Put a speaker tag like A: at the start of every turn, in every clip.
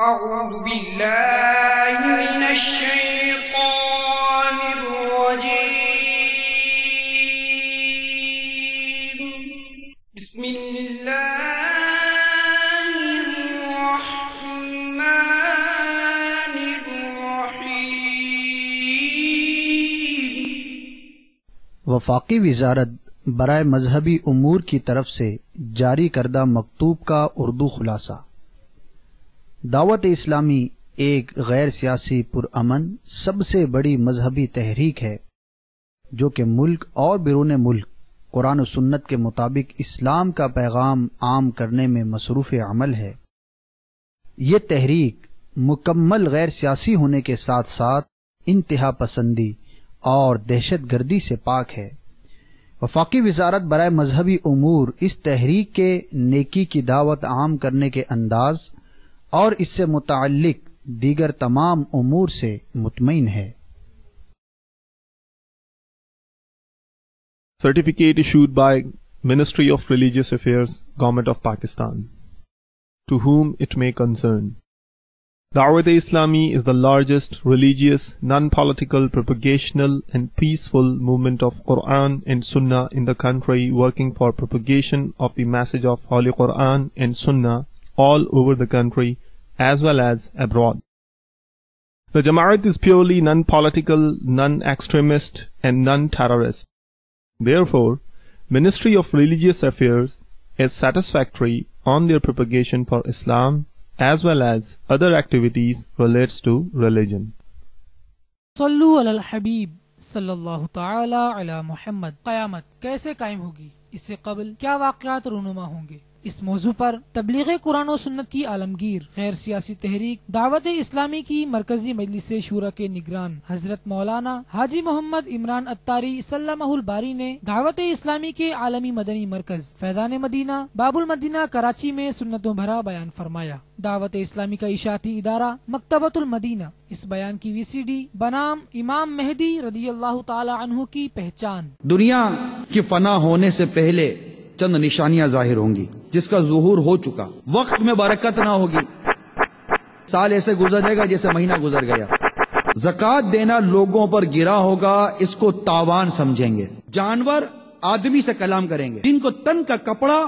A: أعوذ بالله من الشيطان الرجيم. بسم الله الرحمن الرحيم.
B: وفاقی وزارت برائے مذہبی امور کی طرف سے جاری کردہ مکتوب کا اردو خلاصہ. دعوت اسلامی ایک غیر سیاسی پرامن سب سے بڑی مذہبی تحریک ہے جو کہ ملک اور بیرون ملک قرآن و سنت کے مطابق اسلام کا پیغام عام کرنے میں مصروف عمل ہے. یہ تحریک مکمل غیر سیاسی ہونے کے ساتھ ساتھ انتہا پسندی اور دہشت گردی سے پاک ہے. وفاقی وزارت برائے مذہبی امور اس تحریک کے نیکی کی دعوت عام کرنے کے انداز اور اس سے متعلق دیگر تمام امور سے مطمئن ہے.
C: Certificate issued by Ministry of Religious Affairs, Government of Pakistan. To whom it may concern. Dawat-e-Islami is the largest religious, non-political, propagational and peaceful movement of Quran and Sunnah in the country, working for propagation of the message of Holy Quran and Sunnah all over the country as well as abroad. The Jama'at is purely non-political, non-extremist and non-terrorist. Therefore, Ministry of Religious Affairs is satisfactory on their propagation for Islam as well as other activities relates to religion.
D: صلو علی الحبیب صلی اللہ تعالی علی محمد. قیامت کیسے قائم ہوگی؟ اس سے قبل کیا واقعات رونما ہوں گے؟ اس موضوع پر تبلیغ قرآن و سنت کی عالمگیر غیر سیاسی تحریک دعوت اسلامی کی مرکزی مجلس شورا کے نگران حضرت مولانا حاجی محمد عمران اتاری سلمہ الباری نے دعوت اسلامی کے عالمی مدنی مرکز فیضان مدینہ باب المدینہ کراچی میں سنتوں بھرا بیان فرمایا. دعوت اسلامی کا اشاعتی ادارہ مکتبۃ المدینہ اس بیان کی VCD بنام امام مہدی رضی اللہ تعالی عنہ کی پہچان.
E: دنیا کی فنا ہونے سے پہلے چند نشانیاں ظاہر ہوں گی جس کا ظہور ہو چکا. وقت میں برکت نہ ہوگی، سال ایسے گزر جائے گا جیسے مہینہ گزر گیا. زکوٰۃ دینا لوگوں پر گرا ہوگا، اس کو تاوان سمجھیں گے. جانور آدمی سے کلام کریں گے. جن کو تن کا کپڑا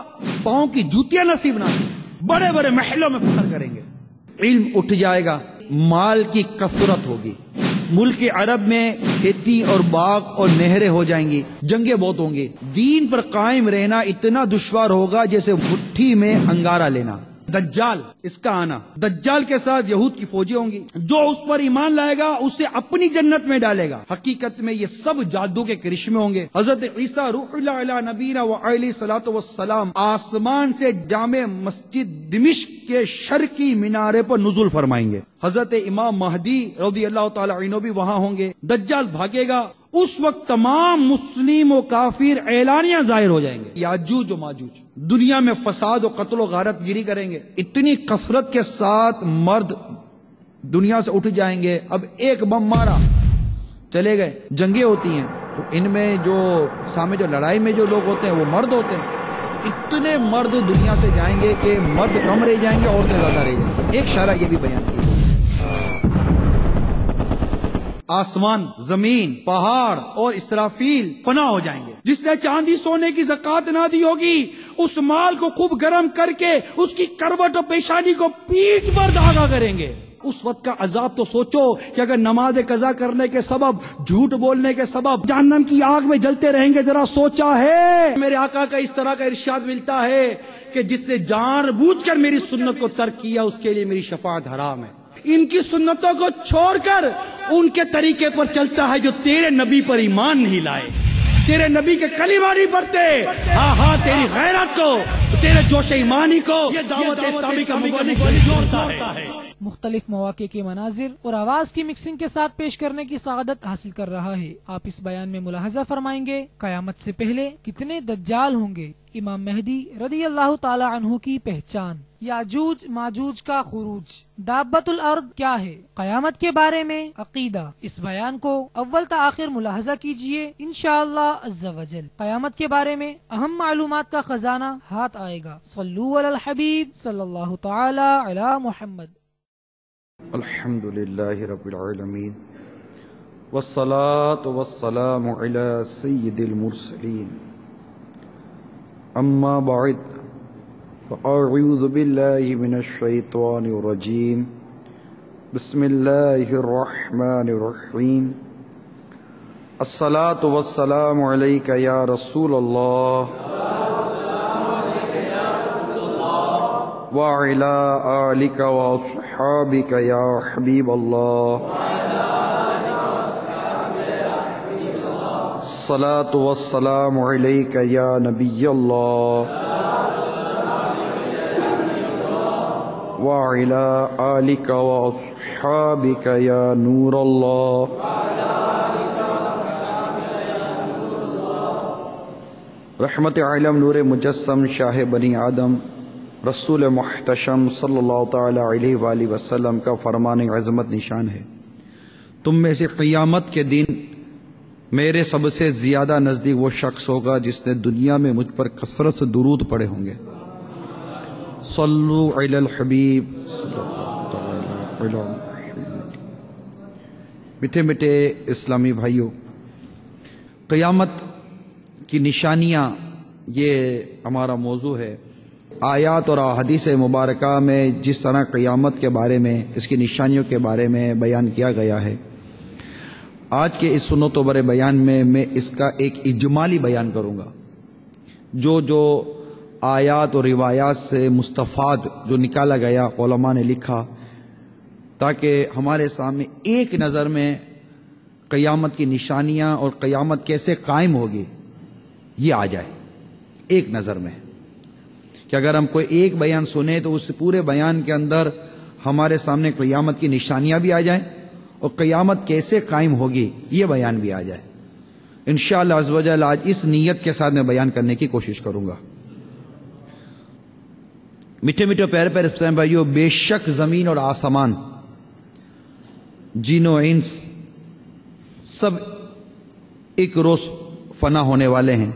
E: پاؤں کی جوتیاں نصیب نہ ہوں، بڑے بڑے محلوں میں فخر کریں گے. علم اٹھ جائے گا، مال کی کثرت ہوگی. ملک عرب میں کھیتی اور باغ اور نہریں ہو جائیں گی. جنگیں بہت ہوں گی. دین پر قائم رہنا اتنا دشوار ہوگا جیسے مٹھی میں انگارہ لینا. دجال اس کا آنا، دجال کے ساتھ یہود کی فوجیں ہوں گی. جو اس پر ایمان لائے گا اسے اپنی جنت میں ڈالے گا. حقیقت میں یہ سب جادو کے کرشمے ہوں گے. حضرت عیسیٰ روح اللہ علیہ نبینا وعلیہ الصلوۃ والسلام آسمان سے جامع مسجد دمشق کے شرقی مینارے پر نزول فرمائیں گے. حضرت امام مہدی رضی اللہ تعالی عنہ بھی وہاں ہوں گے. دجال بھاگے گا، اس وقت تمام مسلم و کافر اعلانیہ ظاہر ہو جائیں گے. یاجوج و ماجوج دنیا میں فساد و قتل و غارت گیری کریں گے. اتنی کثرت کے ساتھ مرد دنیا سے اٹھ جائیں گے. اب ایک بم مارا چلے گئے. جنگیں ہوتی ہیں تو ان میں جو سامنے جو لڑائی میں جو لوگ ہوتے ہیں وہ مرد ہوتے ہیں. اتنے مرد دنیا سے جائیں گے کہ مرد کم رہ جائیں گے، عورتیں زیادہ رہ جائیں گے. ایک اشارہ یہ بھی بیان کیا. آسمان، زمین، پہاڑ اور اسرافیل فنا ہو جائیں گے. جس نے چاندی سونے کی زکوٰۃ نہ دی ہوگی اس مال کو خوب گرم کر کے اس کی کروٹ و پیشانی کو پیٹ پر داغا کریں گے. اس وقت کا عذاب تو سوچو کہ اگر نماز قضا کرنے کے سبب، جھوٹ بولنے کے سبب جہنم کی آگ میں جلتے رہیں گے. ذرا سوچا ہے؟ میرے آقا کا اس طرح کا ارشاد ملتا ہے کہ جس نے جان بوجھ کر میری سنت کو ترک کیا اس کے لیے میری شفاعت حرام ہے. ان کی سنتوں کو چھوڑ کر ان کے طریقے پر چلتا ہے جو تیرے نبی پر ایمان نہیں لائے، تیرے نبی کے کلمہ نہیں پڑھتے. ہاں تیری غیرت کو، تیرے جوش ایمانی کو یہ دعوت اسلامی کا مبلغ جوڑتا ہے.
D: مختلف مواقع کے مناظر اور آواز کی مکسنگ کے ساتھ پیش کرنے کی سعادت حاصل کر رہا ہے. آپ اس بیان میں ملاحظہ فرمائیں گے قیامت سے پہلے کتنے دجال ہوں گے. امام مہدی رضی اللہ تعالی عنہ کی پہچان. یاجوج ماجوج کا خروج. دابت الارض کیا ہے؟ قیامت کے بارے میں عقیدہ. اس بیان کو اول تا آخر ملاحظہ کیجئے انشاءاللہ عز و جل. قیامت کے بارے میں اہم معلومات کا خزانہ ہاتھ آئے گا. صلو علی الحبیب صلی اللہ تعالی علی محمد.
E: الحمد للہ رب العالمین والصلاة والسلام علی سید المرسلین اما بعد فاعوذ باللہ من الشیطان الرجیم بسم اللہ الرحمن الرحیم الصلاة والسلام علیک یا رسول اللہ وعلی آلک واصحابک یا حبیب اللہ الصلاة والسلام علیک یا نبی اللہ وعلی آلک واصحابک یا نور اللہ رحمت عالم نور مجسم شاہ بنی آدم رسول محتشم صلی اللہ تعالی علیہ وآلہ وسلم کا فرمان عظمت نشان ہے، تم میں سے قیامت کے دن میرے سب سے زیادہ نزدیک وہ شخص ہوگا جس نے دنیا میں مجھ پر کثرت سے درود پڑھے ہوں گے۔ صلو علی الحبیب صلی اللہ تعالی علی محمد۔ میٹھے میٹھے اسلامی بھائیوں، قیامت کی نشانیاں یہ ہمارا موضوع ہے۔ آیات اور احادیث مبارکہ میں جس طرح قیامت کے بارے میں، اس کی نشانیوں کے بارے میں بیان کیا گیا ہے، آج کے اس سنت و بر بیان میں اس کا ایک اجمالی بیان کروں گا۔ جو آیات اور روایات سے مستفاد جو نکالا گیا علماء نے لکھا، تاکہ ہمارے سامنے ایک نظر میں قیامت کی نشانیاں اور قیامت کیسے قائم ہوگی یہ آ جائے ایک نظر میں، کہ اگر ہم کوئی ایک بیان سنیں تو اس پورے بیان کے اندر ہمارے سامنے قیامت کی نشانیاں بھی آ جائیں اور قیامت کیسے قائم ہوگی یہ بیان بھی آ جائے۔ انشاءاللہ عز و جل آج اس نیت کے ساتھ میں بیان کرنے کی کوشش کروں گا۔ میٹھے میٹھے پیارے پیارے اسلام بھائیو، بے شک زمین اور آسمان، جن و انس سب ایک روز فنا ہونے والے ہیں،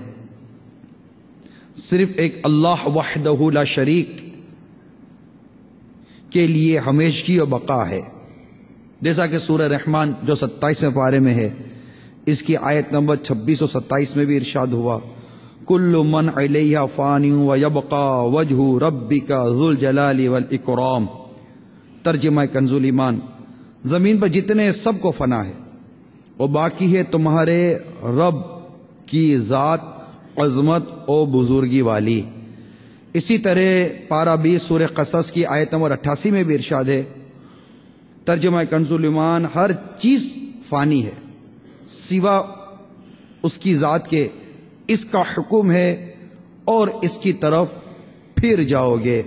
E: صرف ایک اللہ وحدہ لا شریک کے لیے ہمیشگی و بقا ہے۔ جیسا کہ سورہ رحمان جو 27ویں پارے میں ہے، اس کی آیت نمبر 26 اور 27 میں بھی ارشاد ہوا، کل من علیہا فانی ویبقا وجہ ربک ذو الجلال والاکرام۔ ترجمہ کنز الایمان، زمین پر جتنے سب کو فنا ہے اور باقی ہے تمہارے رب کی ذات عظمت و بزرگی والی۔ اسی طرح پارہ 20 سورہ قصص کی آیت نمبر 88 میں بھی ارشاد ہے، ترجمہ کنز الایمان، ہر چیز فانی ہے سوا اس کی ذات کے، اس کا حکم ہے اور اس کی طرف پھر جاؤ گے۔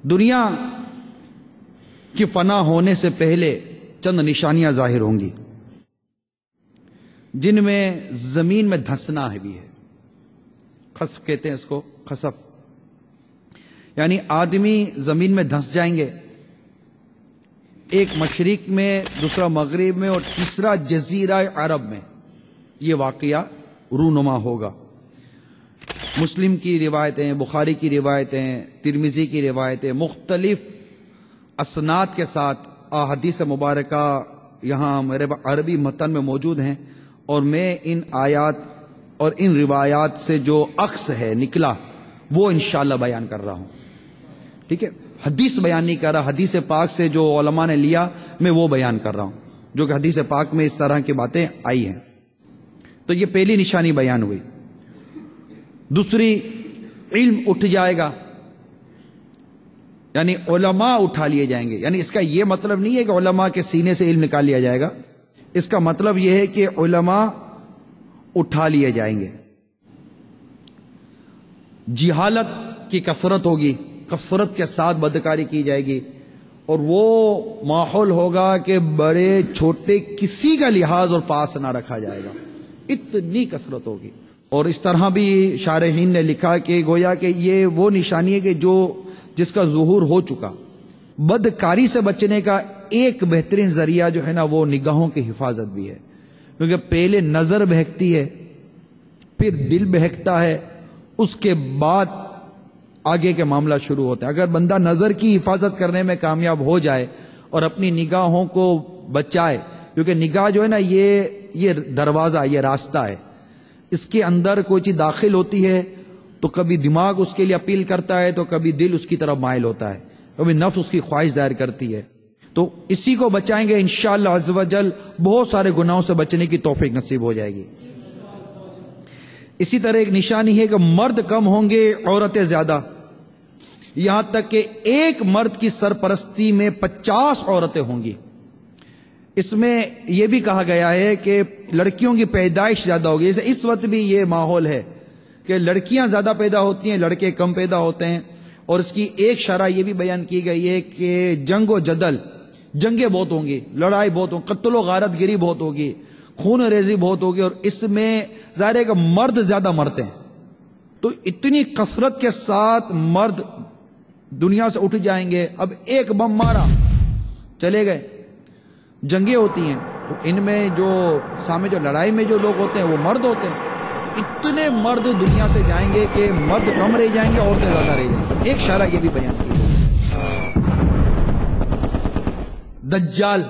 E: دنیا کی فنا ہونے سے پہلے چند نشانیاں ظاہر ہوں گی، جن میں زمین میں دھنسنا ہے بھی ہے۔ خسف کہتے ہیں اس کو، خسف یعنی آدمی زمین میں دھنس جائیں گے، ایک مشرق میں، دوسرا مغرب میں اور تیسرا جزیرہ عرب میں یہ واقعہ رونما ہوگا۔ مسلم کی روایتیں، بخاری کی روایتیں، ترمذی کی روایتیں مختلف اسناد کے ساتھ احادیث مبارکہ یہاں میرے عربی متن میں موجود ہیں، اور میں ان آیات اور ان روایات سے جو عکس ہے نکلا وہ انشاءاللہ بیان کر رہا ہوں۔ ٹھیک ہے، حدیث بیان نہیں کر رہا، حدیث پاک سے جو علماء نے لیا میں وہ بیان کر رہا ہوں، جو کہ حدیث پاک میں اس طرح کی باتیں آئی ہیں۔ تو یہ پہلی نشانی بیان ہوئی۔ دوسری، علم اٹھ جائے گا، یعنی علماء اٹھا لیے جائیں گے۔ یعنی اس کا یہ مطلب نہیں ہے کہ علماء کے سینے سے علم نکال لیا جائے گا، اس کا مطلب یہ ہے کہ علماء اٹھا لیے جائیں گے۔ جہالت کی کثرت ہوگی، کثرت کے ساتھ بدکاری کی جائے گی، اور وہ ماحول ہوگا کہ بڑے چھوٹے کسی کا لحاظ اور پاس نہ رکھا جائے گا، اتنی کثرت ہوگی۔ اور اس طرح بھی شارحین نے لکھا کہ گویا کہ یہ وہ نشانی ہے کہ جس کا ظہور ہو چکا۔ بدکاری سے بچنے کا ایک بہترین ذریعہ جو ہے نا وہ نگاہوں کی حفاظت بھی ہے، کیونکہ پہلے نظر بہکتی ہے، پھر دل بہکتا ہے، اس کے بعد آگے کے معاملہ شروع ہوتے ہیں. اگر بندہ نظر کی حفاظت کرنے میں کامیاب ہو جائے اور اپنی نگاہوں کو بچائے، کیونکہ نگاہ جو ہے نا یہ دروازہ، یہ راستہ ہے. اس کے اندر کوئی چیز داخل ہوتی ہے تو کبھی دماغ اس کے لیے اپیل کرتا ہے، تو کبھی دل اس کی طرف مائل ہوتا ہے، کبھی نفس اس کی خواہش ظاہر کرتی ہے. تو اسی کو بچائیں گے انشاءاللہ عز و جل بہت سارے گناہوں سے بچنے کی توفیق نصیب ہو جائے گی. اسی طرح ایک نشانی ہے کہ مرد کم ہوں گے، عورتیں زیادہ. یہاں تک کہ ایک مرد کی سرپرستی میں 50 عورتیں ہوں گی. اس میں یہ بھی کہا گیا ہے کہ لڑکیوں کی پیدائش زیادہ ہوگی. جیسے اس وقت بھی یہ ماحول ہے کہ لڑکیاں زیادہ پیدا ہوتی ہیں، لڑکے کم پیدا ہوتے ہیں. اور اس کی ایک شرح یہ بھی بیان کی گئی ہے کہ جنگ و جدل، جنگیں بہت ہوں گی، لڑائی بہت ہوں، قتل و غارت گری بہت ہوگی، خون ریزی بہت ہوگی. اور اس میں ظاہر ہے کہ مرد زیادہ مرتے ہیں. تو اتنی کثرت کے ساتھ مرد دنیا سے اٹھ جائیں گے. اب ایک بم مارا چلے گئے. جنگیں ہوتی ہیں تو ان میں جو سامنے جو لڑائی میں جو لوگ ہوتے ہیں وہ مرد ہوتے ہیں. اتنے مرد دنیا سے جائیں گے کہ مرد کم رہ جائیں گے، عورتیں زیادہ رہ جائیں گی. ایک شرح یہ بھی بیان کی. دجال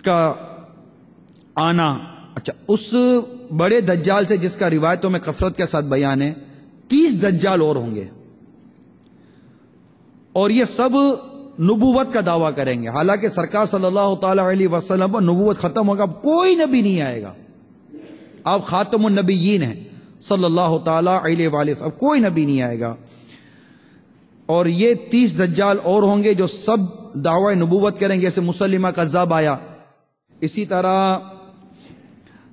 E: کا آنا، اچھا اس بڑے دجال سے جس کا روایتوں میں کثرت کے ساتھ بیان ہے، 30 دجال اور ہوں گے، اور یہ سب نبوت کا دعویٰ کریں گے. حالانکہ سرکار صلی اللہ تعالی علیہ وسلم پر نبوت ختم ہوگا، اب کوئی نبی نہیں آئے گا. آپ خاتم النبیین ہیں صلی اللہ تعالی علیہ وآلہ وسلم، اب کوئی نبی نہیں آئے گا. اور یہ 30 دجال اور ہوں گے جو سب دعوی نبوت کریں گے. جیسے مسلمہ کذاب آیا، اسی طرح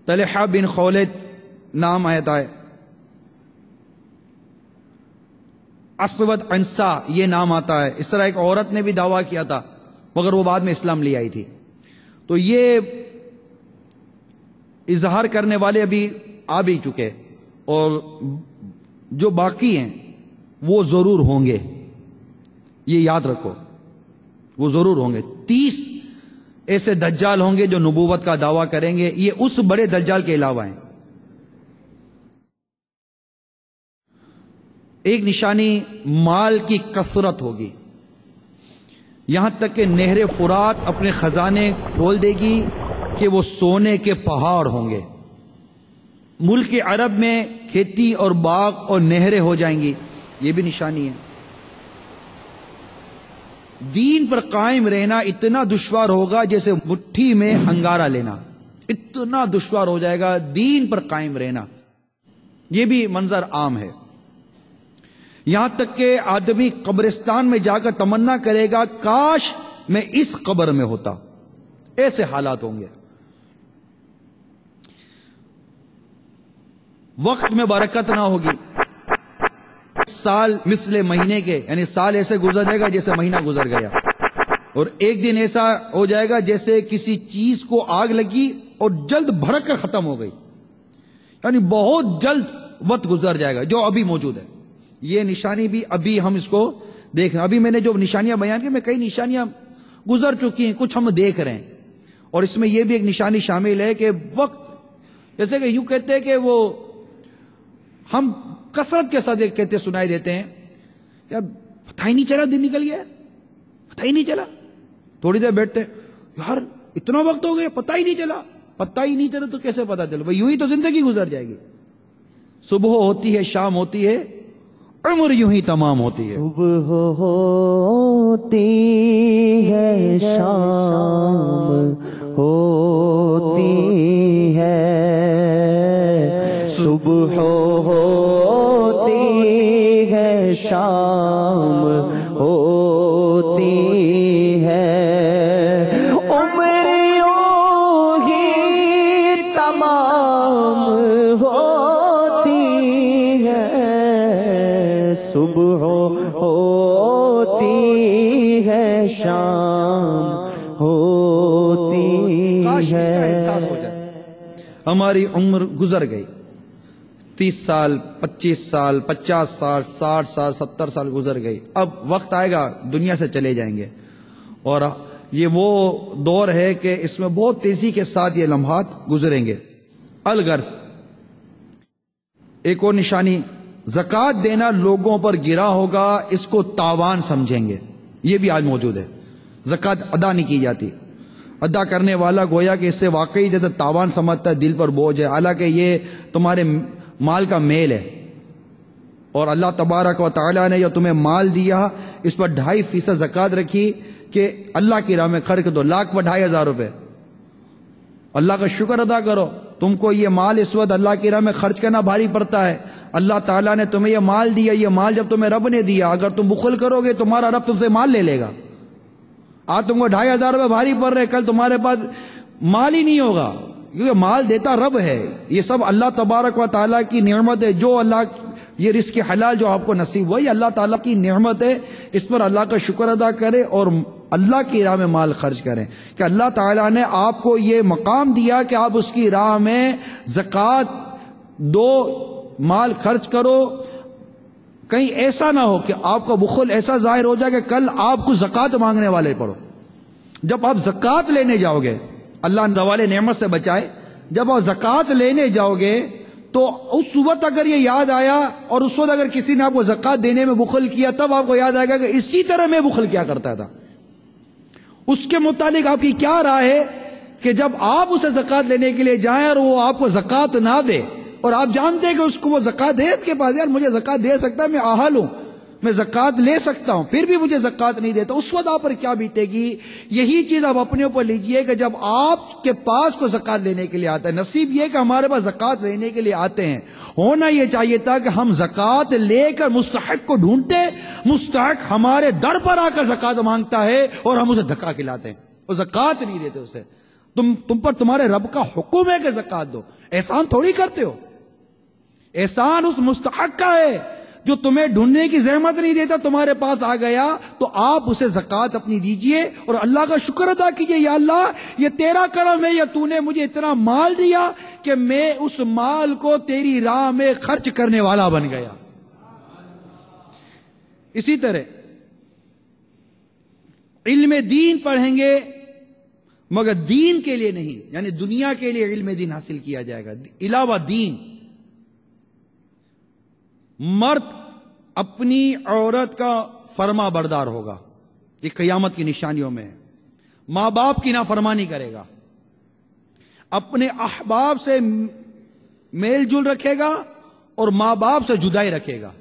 E: طلحہ بن خولد نام آتا ہے، اسود عنسا یہ نام آتا ہے. اس طرح ایک عورت نے بھی دعویٰ کیا تھا مگر وہ بعد میں اسلام لے آئی تھی. تو یہ اظہار کرنے والے ابھی آ بھی چکے، اور جو باقی ہیں وہ ضرور ہوں گے. یہ یاد رکھو، وہ ضرور ہوں گے. 30 ایسے دجال ہوں گے جو نبوت کا دعویٰ کریں گے. یہ اس بڑے دجال کے علاوہ ہیں. ایک نشانی مال کی کثرت ہوگی، یہاں تک کہ نہر فرات اپنے خزانے کھول دے گی کہ وہ سونے کے پہاڑ ہوں گے. ملک عرب میں کھیتی اور باغ اور نہریں ہو جائیں گی. یہ بھی نشانی ہے. دین پر قائم رہنا اتنا دشوار ہوگا جیسے مٹھی میں انگارہ لینا، اتنا دشوار ہو جائے گا دین پر قائم رہنا. یہ بھی منظر عام ہے. یہاں تک کہ آدمی قبرستان میں جا کر تمنا کرے گا کاش میں اس قبر میں ہوتا. ایسے حالات ہوں گے. وقت میں برکت نہ ہوگی. سال مثل مہینے کے، یعنی سال ایسے گزر جائے گا جیسے مہینہ گزر گیا. اور ایک دن ایسا ہو جائے گا جیسے کسی چیز کو آگ لگی اور جلد بھڑک کر ختم ہو گئی. یعنی بہت جلد وقت گزر جائے گا جو ابھی موجود ہے. یہ نشانی بھی ابھی ہم اس کو دیکھ رہے ہیں. ابھی میں نے جو نشانیاں بیان کی، میں کئی نشانیاں گزر چکی ہیں، کچھ ہم دیکھ رہے ہیں. اور اس میں یہ بھی ایک نشانی شامل ہے کہ وقت، جیسے کہ یوں کہتے ہیں کہ وہ ہم کثرت کے ساتھ کہتے سنائی دیتے ہیں، یار پتہ ہی نہیں چلا دن نکل گیا، پتہ ہی نہیں چلا. تھوڑی دیر بیٹھتے یار اتنا وقت ہو گیا پتہ ہی نہیں چلا. پتہ ہی نہیں چلا تو کیسے پتہ چلا؟ بھائی یوں ہی تو زندگی گزر جائے گی. صبح ہوتی ہے، شام ہوتی ہے، عمر یوں ہی تمام ہوتی ہے.
F: صبح ہوتی ہے، شام ہوتی ہے، صبح ہوتی ہے، شام ہوتی ہے، عمر یوں ہی تمام ہوتی ہے، صبح ہوتی ہے، شام ہوتی
E: کاش اس کا احساس ہو
F: ہے.
E: جائے. ہماری عمر گزر گئی، 30 سال، 25 سال، 50 سال، 60 سال، 70 سال گزر گئی. اب وقت آئے گا دنیا سے چلے جائیں گے. اور یہ وہ دور ہے کہ اس میں بہت تیزی کے ساتھ یہ لمحات گزریں گے. الغرض ایک اور نشانی زکوٰۃ دینا لوگوں پر گرا ہوگا، اس کو تاوان سمجھیں گے، یہ بھی آج موجود ہے۔ زکوٰۃ ادا نہیں کی جاتی، ادا کرنے والا گویا کہ اس سے واقعی جیسے تاوان سمجھتا ہے، دل پر بوجھ ہے، حالانکہ یہ تمہارے مال کا میل ہے، اور اللہ تبارک و تعالیٰ نے جو تمہیں مال دیا اس پر 2.5% زکوٰۃ رکھی کہ اللہ کی راہ میں خرچ دو، 1,02,500 روپے، اللہ کا شکر ادا کرو۔ تم کو یہ مال اس وقت اللہ کی راہ میں خرچ کرنا بھاری پڑتا ہے، اللہ تعالیٰ نے تمہیں یہ مال دیا، یہ مال جب تمہیں رب نے دیا، اگر تم بخل کرو گے تمہارا رب تم سے مال لے لے گا۔ آج تم کو 2,500 روپے بھاری پڑ رہے، کل تمہارے پاس مال ہی نہیں ہوگا، کیونکہ مال دیتا رب ہے۔ یہ سب اللہ تبارک و تعالیٰ کی نعمت ہے، جو اللہ یہ رزق حلال جو آپ کو نصیب ہوا، یہ اللہ تعالیٰ کی نعمت ہے، اس پر اللہ کا شکر ادا کرے اور اللہ کی راہ میں مال خرچ کریں، کہ اللہ تعالیٰ نے آپ کو یہ مقام دیا کہ آپ اس کی راہ میں زکوٰۃ دو، مال خرچ کرو۔ کہیں ایسا نہ ہو کہ آپ کا بخل ایسا ظاہر ہو جائے کہ کل آپ کو زکوٰۃ مانگنے والے پڑو۔ جب آپ زکوٰۃ لینے جاؤ گے، اللہ زوال نعمت سے بچائے، جب آپ زکوٰۃ لینے جاؤ گے تو اس وقت اگر یہ یاد آیا، اور اس وقت اگر کسی نے آپ کو زکوٰۃ دینے میں بخل کیا، تب آپ کو یاد آئے گا کہ اسی طرح میں بخل کیا کرتا تھا۔ اس کے متعلق آپ کی کیا رائے ہے کہ جب آپ اسے زکوٰۃ لینے کے لیے جائیں اور وہ آپ کو زکوٰۃ نہ دے، اور آپ جانتے ہیں کہ اس کو وہ زکوٰۃ ہے، اس کے پاس یار مجھے زکوٰۃ دے سکتا ہے، میں اہل ہوں، میں زکوٰۃ لے سکتا ہوں، پھر بھی مجھے زکوٰۃ نہیں دیتا، اس وقت آپ پر کیا بیتے گی؟ یہی چیز آپ اپنے اوپر لیجئے کہ جب آپ کے پاس کو زکوٰۃ لینے کے لیے آتا ہے، نصیب یہ کہ ہمارے پاس زکوٰۃ لینے کے لیے آتے ہیں، ہونا یہ چاہیے تھا کہ ہم زکوٰۃ لے کر مستحق کو ڈھونڈتے، مستحق ہمارے در پر آ کر زکوٰۃ مانگتا ہے اور ہم اسے دھکا کھلاتے ہیں، اور زکوٰۃ نہیں دیتے اسے۔ تم پر تمہارے رب کا حکم ہے کہ زکوٰۃ دو، احسان تھوڑی کرتے ہو، احسان اس مستحق کا ہے جو تمہیں ڈھونڈنے کی زحمت نہیں دیتا، تمہارے پاس آ گیا تو آپ اسے زکوٰۃ اپنی دیجئے اور اللہ کا شکر ادا کیجئے، یا اللہ یہ تیرا کرم ہے، یا تو نے مجھے اتنا مال دیا کہ میں اس مال کو تیری راہ میں خرچ کرنے والا بن گیا۔ اسی طرح علم دین پڑھیں گے مگر دین کے لیے نہیں، یعنی دنیا کے لیے علم دین حاصل کیا جائے گا، علاوہ دین۔ مرد اپنی عورت کا فرما بردار ہوگا، یہ قیامت کی نشانیوں میں ہے، ماں باپ کی نافرمانی کرے گا، اپنے احباب سے میل جل رکھے گا اور ماں باپ سے جدائی رکھے گا۔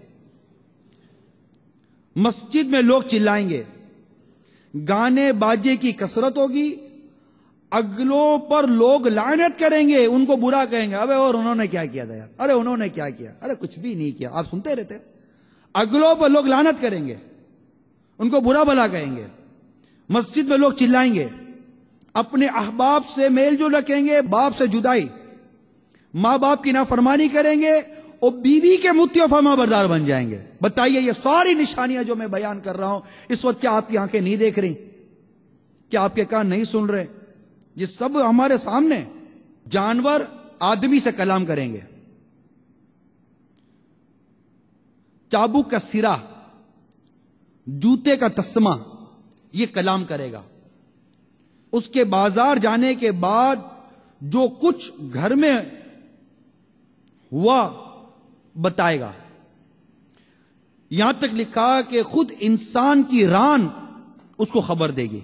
E: مسجد میں لوگ چلائیں گے، گانے باجے کی کثرت ہوگی، اگلوں پر لوگ لعنت کریں گے، ان کو برا کہیں گے، ابے اور انہوں نے کیا کیا تھا یار، ارے انہوں نے کیا کیا، ارے کچھ بھی نہیں کیا، آپ سنتے رہتے۔ اگلوں پر لوگ لعنت کریں گے، ان کو برا بھلا کہیں گے، مسجد میں لوگ چلائیں گے، اپنے احباب سے میل جو رکھیں گے، باپ سے جدائی، ماں باپ کی نافرمانی کریں گے اور بیوی کے مطیع و فرما بردار بن جائیں گے۔ بتائیے یہ ساری نشانیاں جو میں بیان کر رہا ہوں اس وقت، کیا آپ کی آنکھیں نہیں دیکھ رہی؟ کیا آپ کے کان نہیں سن رہے؟ یہ سب ہمارے سامنے۔ جانور آدمی سے کلام کریں گے، چابک کا سرا، جوتے کا تسمہ یہ کلام کرے گا۔ اس کے بازار جانے کے بعد جو کچھ گھر میں ہوا بتائے گا، یہاں تک لکھا کہ خود انسان کی ران اس کو خبر دے گی۔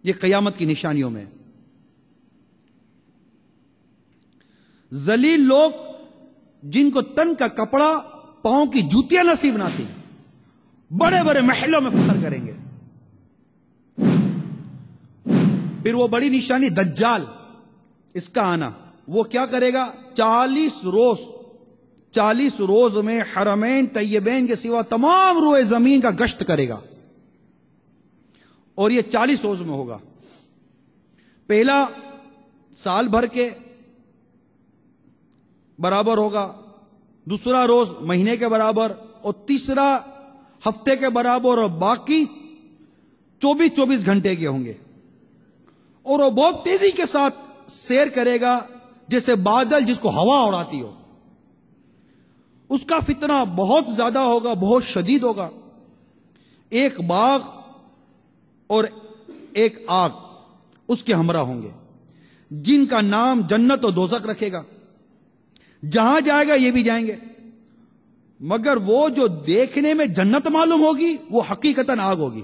E: یہ قیامت کی نشانیوں میں۔ ذلیل لوگ جن کو تن کا کپڑا، پاؤں کی جوتیاں نصیب نہ تھی، بڑے بڑے محلوں میں فخر کریں گے۔ پھر وہ بڑی نشانی دجال، اس کا آنا، وہ کیا کرے گا؟ 40 روز میں حرمین طیبین کے سوا تمام روئے زمین کا گشت کرے گا، اور یہ 40 روز میں ہوگا۔ پہلا سال بھر کے برابر ہوگا، دوسرا روز مہینے کے برابر، اور تیسرا ہفتے کے برابر، اور باقی 24 گھنٹے کے ہوں گے۔ اور وہ بہت تیزی کے ساتھ سیر کرے گا جیسے بادل جس کو ہوا اڑاتی ہو۔ اس کا فتنہ بہت زیادہ ہوگا، بہت شدید ہوگا۔ ایک باغ اور ایک آگ اس کے ہمراہ ہوں گے، جن کا نام جنت و دوزخ رکھے گا۔ جہاں جائے گا یہ بھی جائیں گے، مگر وہ جو دیکھنے میں جنت معلوم ہوگی وہ حقیقتاً آگ ہوگی،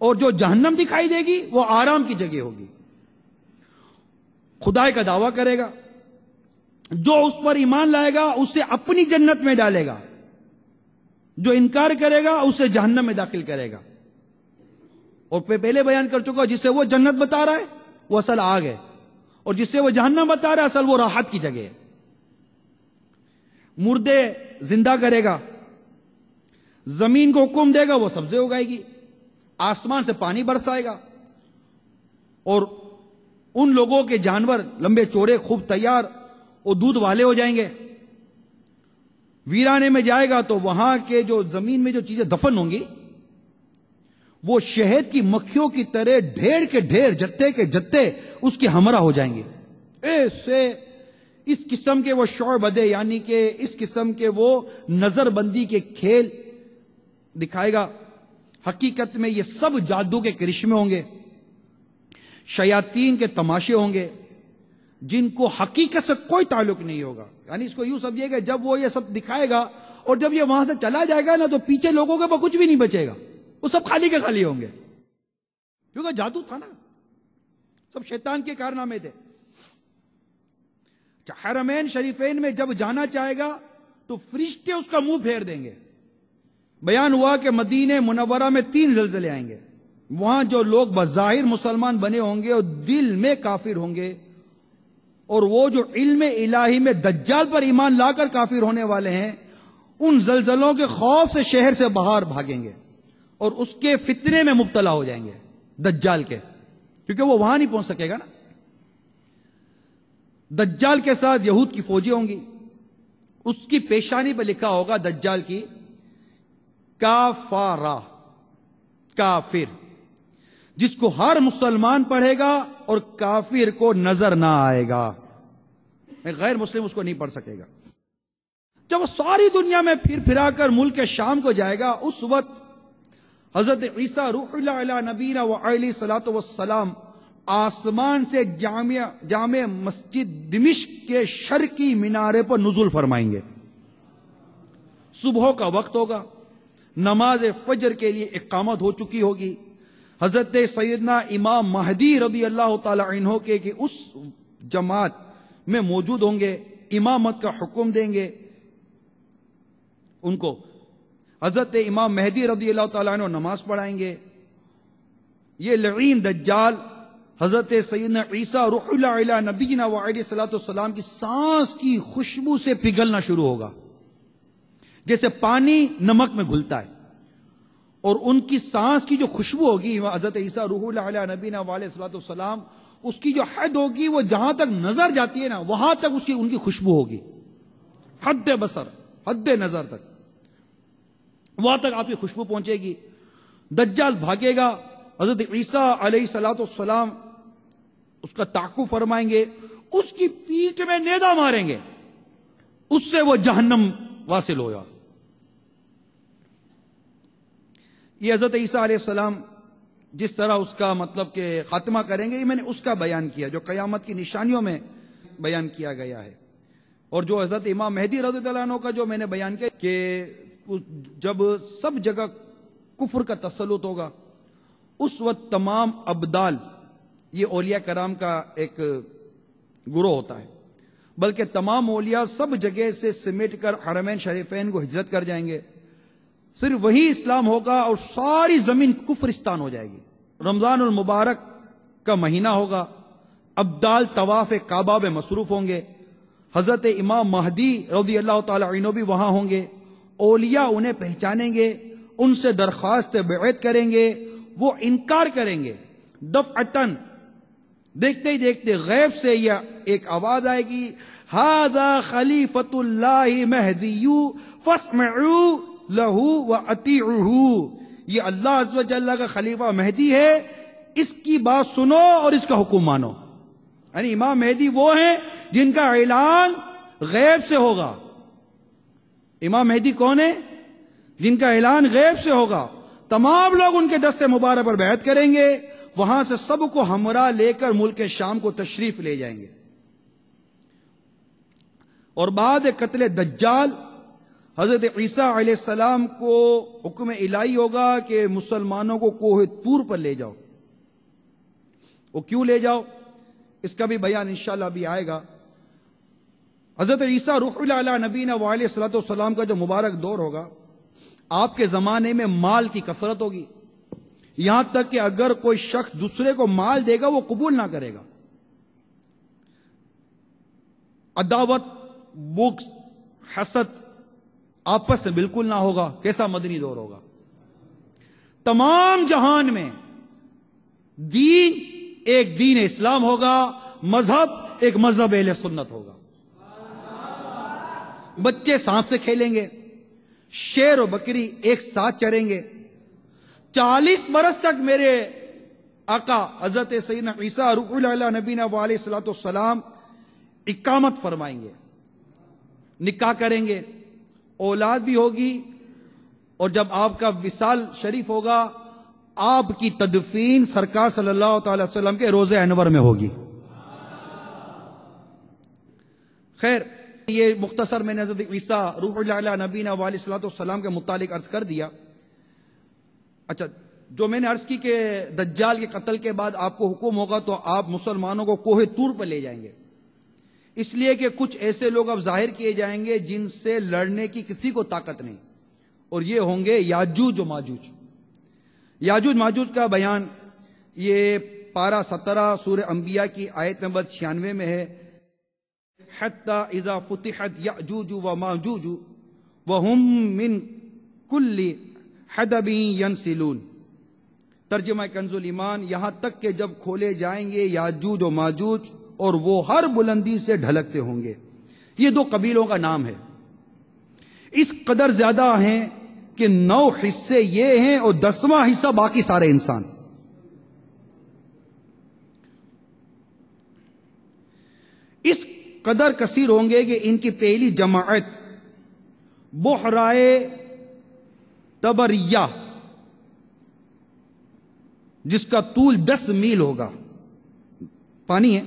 E: اور جو جہنم دکھائی دے گی وہ آرام کی جگہ ہوگی۔ خدائی کا دعویٰ کرے گا، جو اس پر ایمان لائے گا اسے اپنی جنت میں ڈالے گا، جو انکار کرے گا اسے جہنم میں داخل کرے گا۔ اور پہلے بیان کر چکا، جسے وہ جنت بتا رہا ہے وہ اصل آگ ہے، اور جسے وہ جہنم بتا رہا ہے اصل وہ راحت کی جگہ ہے۔ مردے زندہ کرے گا، زمین کو حکم دے گا وہ سبزے اگائے گی، آسمان سے پانی برسائے گا، اور ان لوگوں کے جانور لمبے چوڑے خوب تیار اور دودھ والے ہو جائیں گے۔ ویرانے میں جائے گا تو وہاں کے جو زمین میں جو چیزیں دفن ہوں گی وہ شہد کی مکھیوں کی طرح ڈھیر کے ڈھیر، جتے کے جتے اس کے ہمراہ ہو جائیں گے۔ ایسے اس قسم کے وہ شعبدے، یعنی کہ اس قسم کے وہ نظر بندی کے کھیل دکھائے گا۔ حقیقت میں یہ سب جادو کے کرشمے ہوں گے، شیاطین کے تماشے ہوں گے، جن کو حقیقت سے کوئی تعلق نہیں ہوگا۔ یعنی اس کو یوں سمجھیے کہ جب وہ یہ سب دکھائے گا اور جب یہ وہاں سے چلا جائے گا نا تو پیچھے لوگوں کے پاس کچھ بھی نہیں بچے گا، وہ سب خالی کے خالی ہوں گے، کیونکہ جادو تھا نا، سب شیطان کے کارنامے تھے۔ حرمین شریفین میں جب جانا چاہے گا تو فرشتے اس کا منہ پھیر دیں گے۔ بیان ہوا کہ مدینہ منورہ میں 3 زلزلے آئیں گے، وہاں جو لوگ بظاہر مسلمان بنے ہوں گے اور دل میں کافر ہوں گے، اور وہ جو علم الہی میں دجال پر ایمان لا کر کافر ہونے والے ہیں، ان زلزلوں کے خوف سے شہر سے باہر بھاگیں گے اور اس کے فتنے میں مبتلا ہو جائیں گے، دجال کے، کیونکہ وہ وہاں نہیں پہنچ سکے گا نا۔ دجال کے ساتھ یہود کی فوجیں ہوں گی، اس کی پیشانی پہ لکھا ہوگا دجال کی کافارہ، کافر، جس کو ہر مسلمان پڑھے گا اور کافر کو نظر نہ آئے گا، غیر مسلم اس کو نہیں پڑھ سکے گا۔ جب وہ ساری دنیا میں پھر پھرا کر ملک شام کو جائے گا، اس وقت حضرت عیسیٰ روح اللہ علیہ نبینا وعلیہ الصلوۃ والسلام آسمان سے جامع مسجد دمشق کے شرقی مینارے پر نزول فرمائیں گے۔ صبح کا وقت ہوگا، نماز فجر کے لیے اقامت ہو چکی ہوگی، حضرت سیدنا امام مہدی رضی اللہ تعالی عنہ کے کہ اس جماعت میں موجود ہوں گے، امامت کا حکم دیں گے ان کو۔ حضرت امام مہدی رضی اللہ تعالیٰ عنہ نماز پڑھائیں گے۔ یہ لعین دجال حضرت سیدنا عیسیٰ روح اللہ علیہ نبینا وعلیہ الصلوۃ والسلام کی سانس کی خوشبو سے پگھلنا شروع ہوگا، جیسے پانی نمک میں گھلتا ہے، اور ان کی سانس کی جو خوشبو ہوگی حضرت عیسیٰ روح اللہ علیہ نبینا وعلیہ الصلوۃ والسلام، اس کی جو حد ہوگی وہ جہاں تک نظر جاتی ہے نا وہاں تک ان کی خوشبو ہوگی، حد بصر، حد نظر تک، وہاں تک آپ کی خوشبو پہنچے گی۔ دجال بھاگے گا، حضرت عیسیٰ علیہ الصلوۃ والسلام اس کا تعقب فرمائیں گے، اس کی پیٹھ میں نیزہ ماریں گے، اس سے وہ جہنم واصل ہوگا۔ یہ حضرت عیسیٰ علیہ السلام جس طرح اس کا مطلب کہ خاتمہ کریں گے، یہ میں نے اس کا بیان کیا جو قیامت کی نشانیوں میں بیان کیا گیا ہے، اور جو حضرت امام مہدی رضی اللہ عنہ کا جو میں نے بیان کیا کہ جب سب جگہ کفر کا تسلط ہوگا، اس وقت تمام ابدال، یہ اولیاء کرام کا ایک گروہ ہوتا ہے، بلکہ تمام اولیاء سب جگہ سے سمیٹ کر حرمین شریفین کو ہجرت کر جائیں گے، صرف وہی اسلام ہوگا اور ساری زمین کفرستان ہو جائے گی۔ رمضان المبارک کا مہینہ ہوگا، ابدال طواف کعبہ میں مصروف ہوں گے، حضرت امام مہدی رضی اللہ تعالی عنہ بھی وہاں ہوں گے، اولیاء انہیں پہچانیں گے، ان سے درخواست بیعت کریں گے، وہ انکار کریں گے، دفعتاً دیکھتے ہی دیکھتے غیب سے یہ ایک آواز آئے گی، ھذا خلیفۃ اللہ مہدی فاسمعوا لہ واطیعوہ، یہ اللہ عز و جل کا خلیفہ مہدی ہے، اس کی بات سنو اور اس کا حکم مانو۔ یعنی امام مہدی وہ ہیں جن کا اعلان غیب سے ہوگا۔ امام مہدی کون ہے؟ جن کا اعلان غیب سے ہوگا، تمام لوگ ان کے دست مبارک پر بیعت کریں گے، وہاں سے سب کو ہمراہ لے کر ملک شام کو تشریف لے جائیں گے، اور بعد قتل دجال حضرت عیسیٰ علیہ السلام کو حکم الہی ہوگا کہ مسلمانوں کو کوہ طور پر لے جاؤ. وہ کیوں لے جاؤ اس کا بھی بیان انشاءاللہ ابھی آئے گا. حضرت عیسیٰ روح اللہ علیہ نبینا وعلیہ الصلوۃ والسلام کا جو مبارک دور ہوگا، آپ کے زمانے میں مال کی کثرت ہوگی، یہاں تک کہ اگر کوئی شخص دوسرے کو مال دے گا وہ قبول نہ کرے گا. عداوت، بغض، حسد آپس میں بالکل نہ ہوگا. کیسا مدنی دور ہوگا. تمام جہان میں دین ایک دین اسلام ہوگا، مذہب ایک مذہب اہل سنت ہوگا. بچے سانپ سے کھیلیں گے، شیر و بکری ایک ساتھ چریں گے. 40 برس تک میرے آقا حضرت سیدنا عیسیٰ روح اللہ علیہ نبینا علیہ الصلوۃ والسلام اقامت فرمائیں گے، نکاح کریں گے، اولاد بھی ہوگی، اور جب آپ کا وصال شریف ہوگا آپ کی تدفین سرکار صلی اللہ تعالی وسلم کے روضہ انور میں ہوگی. خیر، یہ مختصر میں نے حضرت عیسیٰ روح اللہ علیہ نبینا علیہ الصلوۃ والسلام کے متعلق عرض کر دیا. اچھا، جو میں نے عرض کی کہ دجال کے قتل کے بعد آپ کو حکم ہوگا تو آپ مسلمانوں کو کوہ طور پر لے جائیں گے، اس لیے کہ کچھ ایسے لوگ اب ظاہر کیے جائیں گے جن سے لڑنے کی کسی کو طاقت نہیں، اور یہ ہوں گے یاجوج و ماجوج. یاجوج ماجوج کا بیان یہ پارہ 17 سورہ انبیاء کی آیت نمبر 96 میں ہے. حتی اذا فتحت یاجوج و ماجوج وہم من کل حدب ینسلون. ترجمہ کنز الایمان، یہاں تک کہ جب کھولے جائیں گے یاجوج و ماجوج اور وہ ہر بلندی سے ڈھلکتے ہوں گے. یہ 2 قبیلوں کا نام ہے. اس قدر زیادہ ہیں کہ 9 حصے یہ ہیں اور 10واں حصہ باقی سارے انسان. اس قدر کثیر ہوں گے کہ ان کی پہلی جماعت بحرائے تبریہ، جس کا طول 10 میل ہوگا، پانی ہے،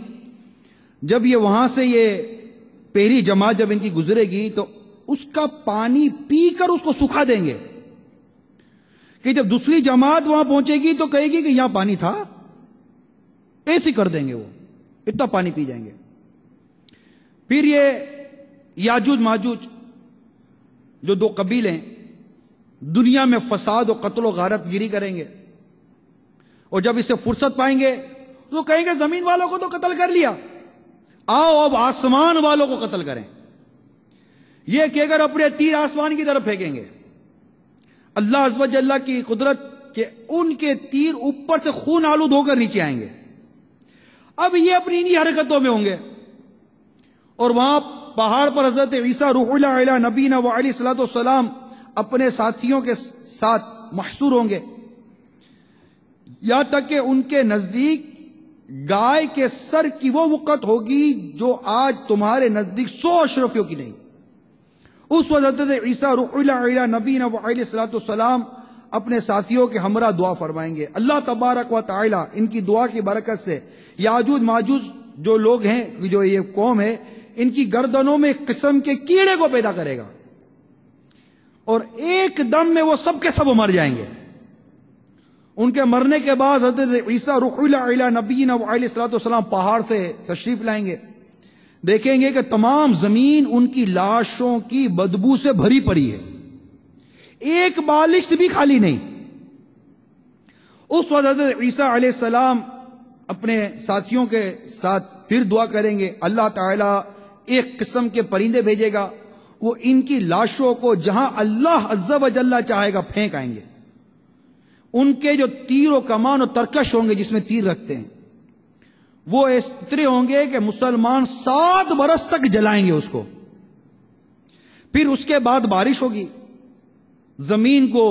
E: جب یہ وہاں سے یہ پہلی جماعت جب ان کی گزرے گی تو اس کا پانی پی کر اس کو سکھا دیں گے، کہ جب دوسری جماعت وہاں پہنچے گی تو کہے گی کہ یہاں پانی تھا، ایسے کر دیں گے، وہ اتنا پانی پی جائیں گے. پھر یہ یاجوج ماجوج جو 2 قبیلے ہیں دنیا میں فساد و قتل و غارت گیری کریں گے، اور جب اسے فرصت پائیں گے تو کہیں گے زمین والوں کو تو قتل کر لیا، آؤ اب آسمان والوں کو قتل کریں. یہ کہہ کر اپنے تیر آسمان کی طرف پھینکیں گے. اللہ عز و جل کی قدرت کہ ان کے تیر اوپر سے خون آلود ہو کر نیچے آئیں گے. اب یہ اپنی انہی حرکتوں میں ہوں گے، اور وہاں پہاڑ پر حضرت عیسیٰ روح اللہ علیہ نبینا وعلیہ الصلوۃ والسلام اپنے ساتھیوں کے ساتھ محصور ہوں گے، یہاں تک کہ ان کے نزدیک گائے کے سر کی وہ وقت ہوگی جو آج تمہارے نزدیک 100 اشرفیوں کی نہیں. اس وقت حضرت عیسیٰ روح اللہ علیہ نبینا وعلیہ الصلوۃ والسلام اپنے ساتھیوں کے ہمراہ دعا فرمائیں گے. اللہ تبارک و تعالی ان کی دعا کی برکت سے یاجوج ماجوج جو لوگ ہیں، جو یہ قوم ہے، ان کی گردنوں میں ایک قسم کے کیڑے کو پیدا کرے گا، اور ایک دم میں وہ سب کے سب مر جائیں گے. ان کے مرنے کے بعد حضرت عیسیٰ روح اللہ علیہ نبینا وعلیہ الصلوۃ والسلام پہاڑ سے تشریف لائیں گے، دیکھیں گے کہ تمام زمین ان کی لاشوں کی بدبو سے بھری پڑی ہے، ایک بالشت بھی خالی نہیں. اس وقت حضرت عیسیٰ علیہ السلام اپنے ساتھیوں کے ساتھ پھر دعا کریں گے. اللہ تعالیٰ ایک قسم کے پرندے بھیجے گا، وہ ان کی لاشوں کو جہاں اللہ عز و جل چاہے گا پھینک آئیں گے. ان کے جو تیر و کمان و ترکش ہوں گے جس میں تیر رکھتے ہیں، وہ اس طرح ہوں گے کہ مسلمان 7 برس تک جلائیں گے اس کو. پھر اس کے بعد بارش ہوگی، زمین کو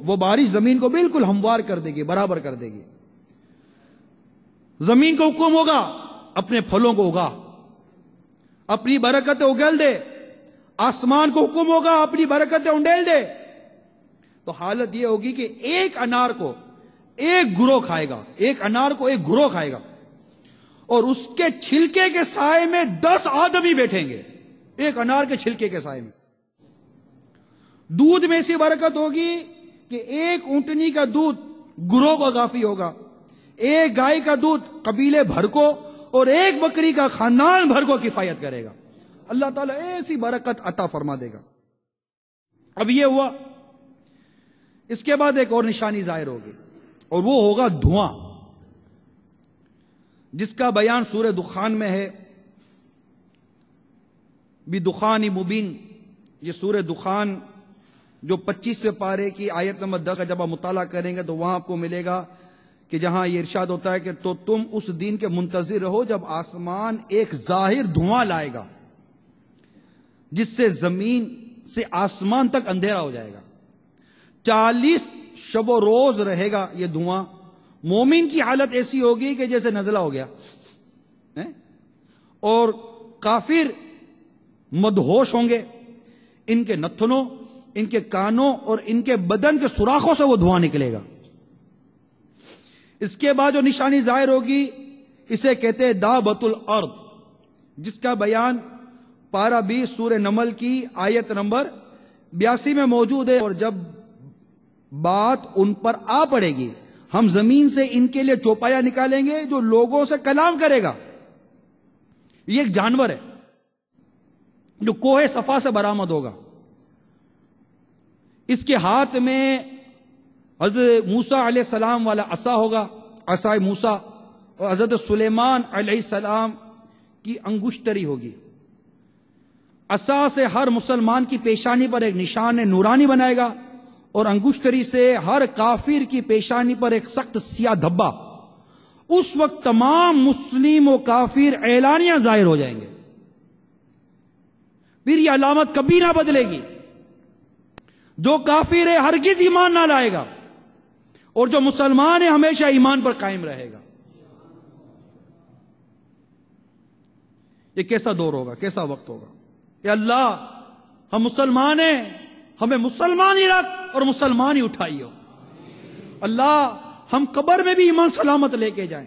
E: وہ بارش زمین کو بالکل ہموار کر دے گی، برابر کر دے گی. زمین کو حکم ہوگا اپنے پھلوں کو اگا، اپنی برکتیں اگل دے. آسمان کو حکم ہوگا اپنی برکتیں انڈیل دے. تو حالت یہ ہوگی کہ ایک انار کو ایک گروہ کھائے گا، ایک انار کو ایک گروہ کھائے گا، اور اس کے چھلکے کے سائے میں 10 آدمی بیٹھیں گے، ایک انار کے چھلکے کے سائے میں. دودھ میں ایسی برکت ہوگی کہ ایک اونٹنی کا دودھ گروہ کو کافی ہوگا، ایک گائے کا دودھ قبیلے بھر کو، اور ایک بکری کا خاندان بھر کو کفایت کرے گا۔ اللہ تعالیٰ ایسی برکت عطا فرما دے گا۔ اب یہ ہوا، اس کے بعد ایک اور نشانی ظاہر ہوگی، اور وہ ہوگا دھواں، جس کا بیان سورہ دخان میں ہے، بدخان مبین۔ یہ سورہ دخان جو 25ویں پارے کی آیت نمبر 10 کا جب آپ مطالعہ کریں گے تو وہاں آپ کو ملے گا کہ جہاں یہ ارشاد ہوتا ہے کہ تو تم اس دن کے منتظر رہو جب آسمان ایک ظاہر دھواں لائے گا جس سے زمین سے آسمان تک اندھیرا ہو جائے گا۔ 40 شب و روز رہے گا یہ دھواں۔ مومن کی حالت ایسی ہوگی کہ جیسے نزلہ ہو گیا، اور کافر مدہوش ہوں گے، ان کے نتنوں، ان کے کانوں اور ان کے بدن کے سوراخوں سے وہ دھواں نکلے گا۔ اس کے بعد جو نشانی ظاہر ہوگی اسے کہتے ہیں دابۃ الارض، جس کا بیان پارہ 20 سورہ نمل کی آیت نمبر 82 میں موجود ہے۔ اور جب بات ان پر آ پڑے گی ہم زمین سے ان کے لیے چوپایا نکالیں گے جو لوگوں سے کلام کرے گا۔ یہ ایک جانور ہے جو کوہ صفا سے برآمد ہوگا۔ اس کے ہاتھ میں حضرت موسیٰ علیہ السلام والا عصا ہوگا، عصائے موسیٰ، اور حضرت سلیمان علیہ السلام کی انگشتری ہوگی۔ عصا سے ہر مسلمان کی پیشانی پر ایک نشان نورانی بنائے گا، اور انگشتری سے ہر کافر کی پیشانی پر ایک سخت سیاہ دھبا۔ اس وقت تمام مسلم و کافر اعلانیہ ظاہر ہو جائیں گے، پھر یہ علامت کبھی نہ بدلے گی۔ جو کافر ہے ہرگز ایمان نہ لائے گا، اور جو مسلمان ہے ہمیشہ ایمان پر قائم رہے گا۔ یہ کیسا دور ہوگا، کیسا وقت ہوگا؟ کہ اللہ ہم مسلمان ہیں، ہمیں مسلمان ہی رکھ اور مسلمان ہی اٹھائیو۔ اللہ ہم قبر میں بھی ایمان سلامت لے کے جائیں،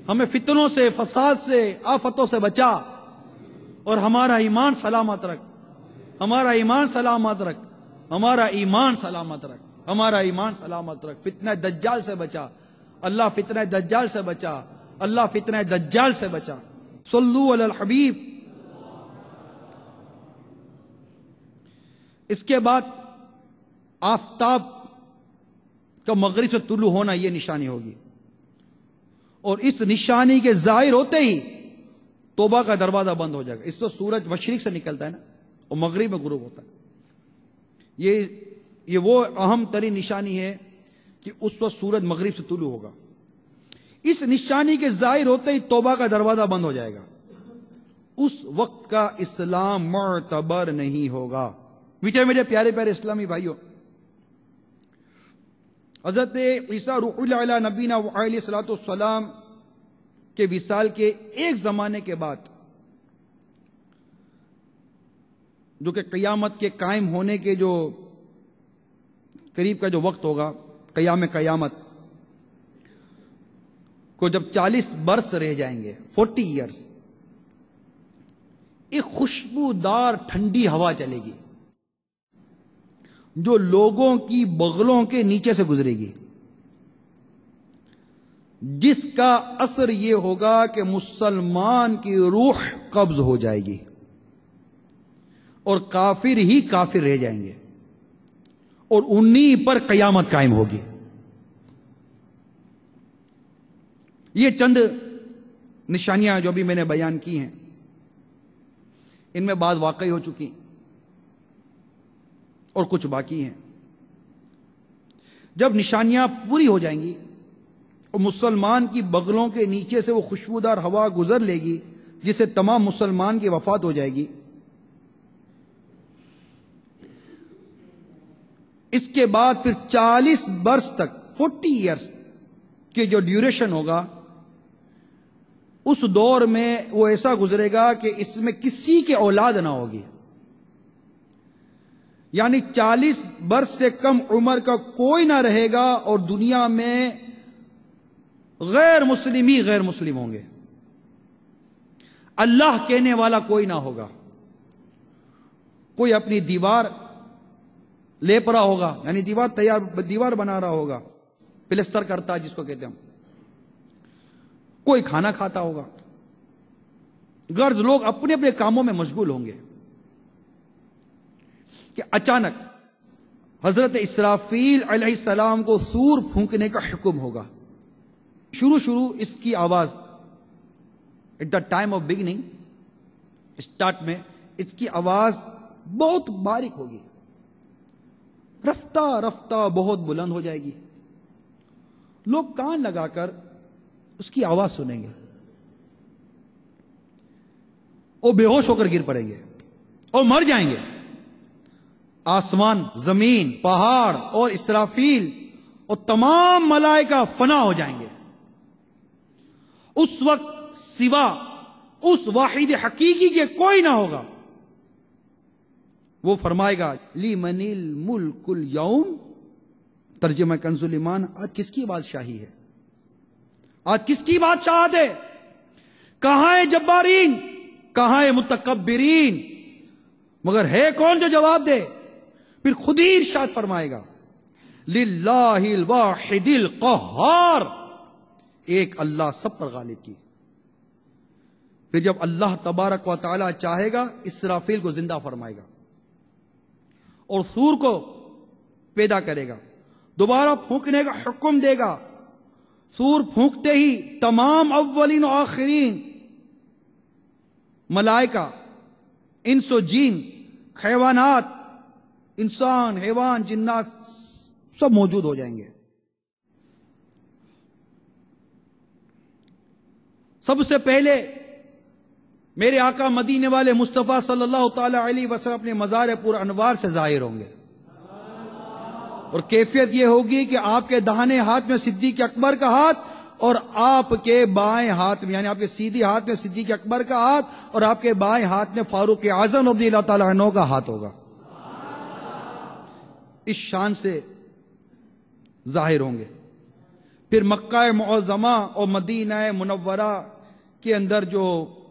E: ہمیں فتنوں سے، فساد سے، آفتوں سے بچا، اور ہمارا ایمان سلامت رکھ، ہمارا ایمان سلامت رکھ، ہمارا ایمان سلامت رکھ، ہمارا ایمان سلامت رکھ۔ فتنہ دجال سے بچا اللہ، فتنہ دجال سے بچا اللہ، فتنہ دجال سے بچا۔ صلو علی الحبیب۔ اس کے بعد آفتاب کا مغرب سے طلوع ہونا یہ نشانی ہوگی، اور اس نشانی کے ظاہر ہوتے ہی توبہ کا دروازہ بند ہو جائے گا۔ اس وقت سورج مشرق سے نکلتا ہے نا، اور مغرب میں غروب ہوتا ہے۔ یہ وہ اہم ترین نشانی ہے کہ اس وقت سورج مغرب سے طلوع ہوگا۔ اس نشانی کے ظاہر ہوتے ہی توبہ کا دروازہ بند ہو جائے گا۔ اس وقت کا اسلام معتبر نہیں ہوگا۔ میٹھے پیارے پیارے اسلامی بھائیوں، حضرت عیسیٰ روح اللہ علیہ نبینا علیہ الصلوۃ والسلام کے وصال کے ایک زمانے کے بعد، جو کہ قیامت کے قائم ہونے کے جو قریب کا جو وقت ہوگا، قیامت کو جب 40 برس رہ جائیں گے، 40 ایئرس، ایک خوشبودار ٹھنڈی ہوا چلے گی جو لوگوں کی بغلوں کے نیچے سے گزرے گی، جس کا اثر یہ ہوگا کہ مسلمان کی روح قبض ہو جائے گی اور کافر ہی کافر رہ جائیں گے، اور انہی پر قیامت قائم ہوگی۔ یہ چند نشانیاں جو بھی میں نے بیان کی ہیں، ان میں بعض واقعی ہو چکی اور کچھ باقی ہیں۔ جب نشانیاں پوری ہو جائیں گی اور مسلمان کی بغلوں کے نیچے سے وہ خوشبودار ہوا گزر لے گی جس سے تمام مسلمان کی وفات ہو جائے گی، اس کے بعد پھر 40 برس تک، 40 ایئرس کی جو ڈیوریشن ہوگا، اس دور میں وہ ایسا گزرے گا کہ اس میں کسی کے اولاد نہ ہوگی، یعنی 40 برس سے کم عمر کا کوئی نہ رہے گا، اور دنیا میں غیر مسلم ہی غیر مسلم ہوں گے، اللہ کہنے والا کوئی نہ ہوگا۔ کوئی اپنی دیوار لیپ رہا ہوگا، یعنی دیوار بنا رہا ہوگا، پلستر کرتا جس کو کہتے ہیں ہم، کوئی کھانا کھاتا ہوگا، غرض لوگ اپنے اپنے کاموں میں مشغول ہوں گے کہ اچانک حضرت اسرافیل علیہ السلام کو سور پھونکنے کا حکم ہوگا. شروع اس کی آواز at the time of beginning, start میں اس کی آواز بہت باریک ہوگی، رفتہ رفتہ بہت بلند ہو جائے گی. لوگ کان لگا کر اس کی آواز سنیں گے اور بے ہوش ہو کر گر پڑیں گے اور مر جائیں گے. آسمان، زمین، پہاڑ اور اسرافیل اور تمام ملائکہ فنا ہو جائیں گے. اس وقت سوا اس واحد حقیقی کے کوئی نہ ہوگا. وہ فرمائے گا لِمَنِ الْمُلْكُ الْيَوْمِ، ترجمہ کنز الایمان، آج کس کی بادشاہی ہے؟ آج کس کی بادشاہت ہے؟ کہاں ہے جبارین؟ کہاں ہے متکبرین؟ مگر ہے کون جو جواب دے؟ پھر خود ہی ارشاد فرمائے گا للہ الواحد القہار، ایک اللہ سب پر غالب کی. پھر جب اللہ تبارک و تعالی چاہے گا اسرافیل کو زندہ فرمائے گا اور سور کو پیدا کرے گا، دوبارہ پھونکنے کا حکم دے گا. سور پھونکتے ہی تمام اولین و آخرین ملائکہ، انس و جین، حیوانات، انسان، حیوان، جنات سب موجود ہو جائیں گے. سب سے پہلے میرے آقا مدینے والے مصطفیٰ صلی اللہ تعالی علیہ وسلم اپنے مزار پر انوار سے ظاہر ہوں گے، اور کیفیت یہ ہوگی کہ آپ کے داہنے ہاتھ میں صدیق اکبر کا ہاتھ اور آپ کے بائیں ہاتھ میں، یعنی آپ کے سیدھے ہاتھ میں صدیق اکبر کا ہاتھ اور آپ کے بائیں ہاتھ میں فاروق اعظم رضی اللہ تعالیٰ عنہ کا ہاتھ ہوگا. اس شان سے ظاہر ہوں گے. پھر مکہ معظمہ اور مدینہ منورہ کے اندر، جو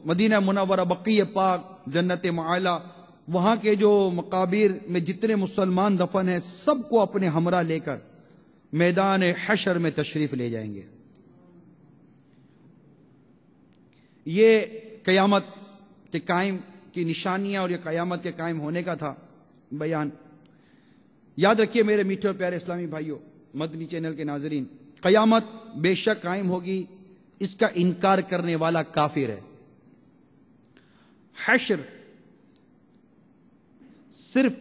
E: مدینہ منورہ، بقیع پاک، جنت معالی، وہاں کے جو مقابر میں جتنے مسلمان دفن ہیں سب کو اپنے ہمراہ لے کر میدان حشر میں تشریف لے جائیں گے. یہ قیامت کے قائم کی نشانیاں اور یہ قیامت کے قائم ہونے کا تھا بیان. یاد رکھیے میرے میٹھے اور پیارے اسلامی بھائیوں، مدنی چینل کے ناظرین، قیامت بے شک قائم ہوگی، اس کا انکار کرنے والا کافر ہے. حشر صرف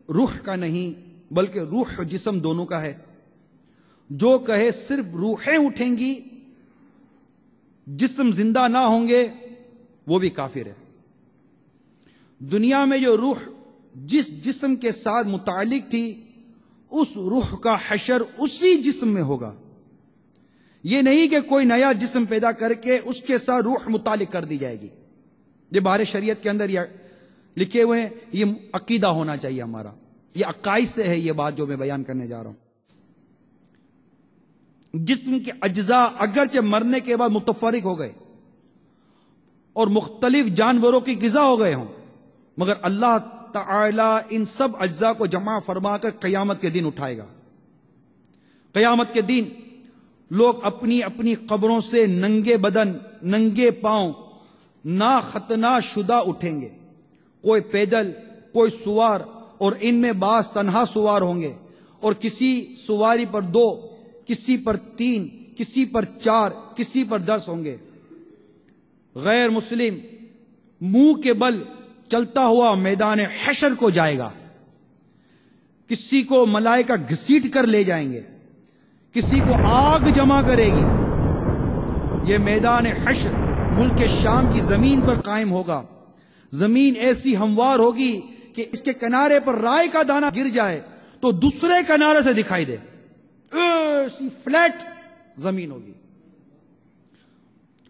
E: روح کا نہیں بلکہ روح و جسم دونوں کا ہے. جو کہے صرف روحیں اٹھیں گی، جسم زندہ نہ ہوں گے، وہ بھی کافر ہے. دنیا میں جو روح جس جسم کے ساتھ متعلق تھی، اس روح کا حشر اسی جسم میں ہوگا. یہ نہیں کہ کوئی نیا جسم پیدا کر کے اس کے ساتھ روح متعلق کر دی جائے گی. یہ بارے شریعت کے اندر یہ لکھے ہوئے ہیں، یہ عقیدہ ہونا چاہیے ہمارا، یہ عقائد سے ہے یہ بات جو میں بیان کرنے جا رہا ہوں. جسم کے اجزاء اگرچہ مرنے کے بعد متفرق ہو گئے اور مختلف جانوروں کی غذا ہو گئے ہوں، مگر اللہ تعالی ان سب اجزاء کو جمع فرما کر قیامت کے دن اٹھائے گا. قیامت کے دن لوگ اپنی اپنی قبروں سے ننگے بدن، ننگے پاؤں، نا ختنہ شدہ اٹھیں گے. کوئی پیدل، کوئی سوار، اور ان میں بعض تنہا سوار ہوں گے، اور کسی سواری پر 2، کسی پر 3، کسی پر 4، کسی پر 10 ہوں گے. غیر مسلم منہ کے بل چلتا ہوا میدان حشر کو جائے گا. کسی کو ملائکہ گھسیٹ کر لے جائیں گے، کسی کو آگ جمع کرے گی. یہ میدان حشر ملک شام کی زمین پر قائم ہوگا. زمین ایسی ہموار ہوگی کہ اس کے کنارے پر رائے کا دانہ گر جائے تو دوسرے کنارے سے دکھائی دے. ایسی فلیٹ زمین ہوگی.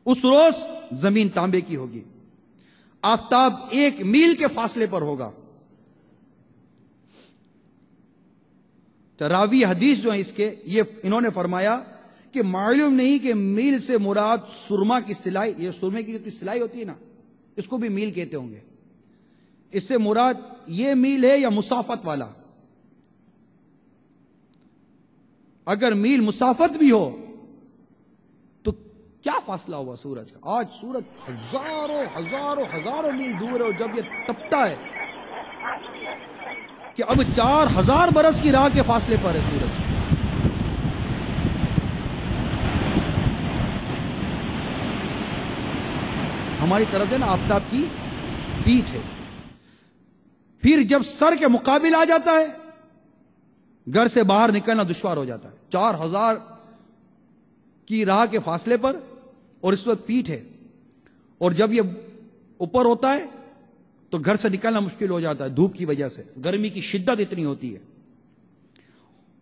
E: اس روز زمین تانبے کی ہوگی. آفتاب 1 میل کے فاصلے پر ہوگا. راوی حدیث جو ہیں اس کے، یہ انہوں نے فرمایا کہ معلوم نہیں کہ میل سے مراد سرما کی سلائی، یہ سرمے کی جو سلائی ہوتی ہے نا، اس کو بھی میل کہتے ہوں گے. اس سے مراد یہ میل ہے یا مسافت والا. اگر میل مسافت بھی ہو تو کیا فاصلہ ہوا سورج کا؟ آج سورج ہزاروں میل دور ہے، اور جب یہ تپتا ہے کہ اب 4000 برس کی راہ کے فاصلے پر ہے سورج. ہماری طرف ہے نا آفتاب کی پیٹھ ہے. پھر جب سر کے مقابل آ جاتا ہے گھر سے باہر نکلنا دشوار ہو جاتا ہے. 4000 کی راہ کے فاصلے پر اور اس وقت پیٹھ ہے، اور جب یہ اوپر ہوتا ہے تو گھر سے نکلنا مشکل ہو جاتا ہے دھوپ کی وجہ سے، گرمی کی شدت اتنی ہوتی ہے.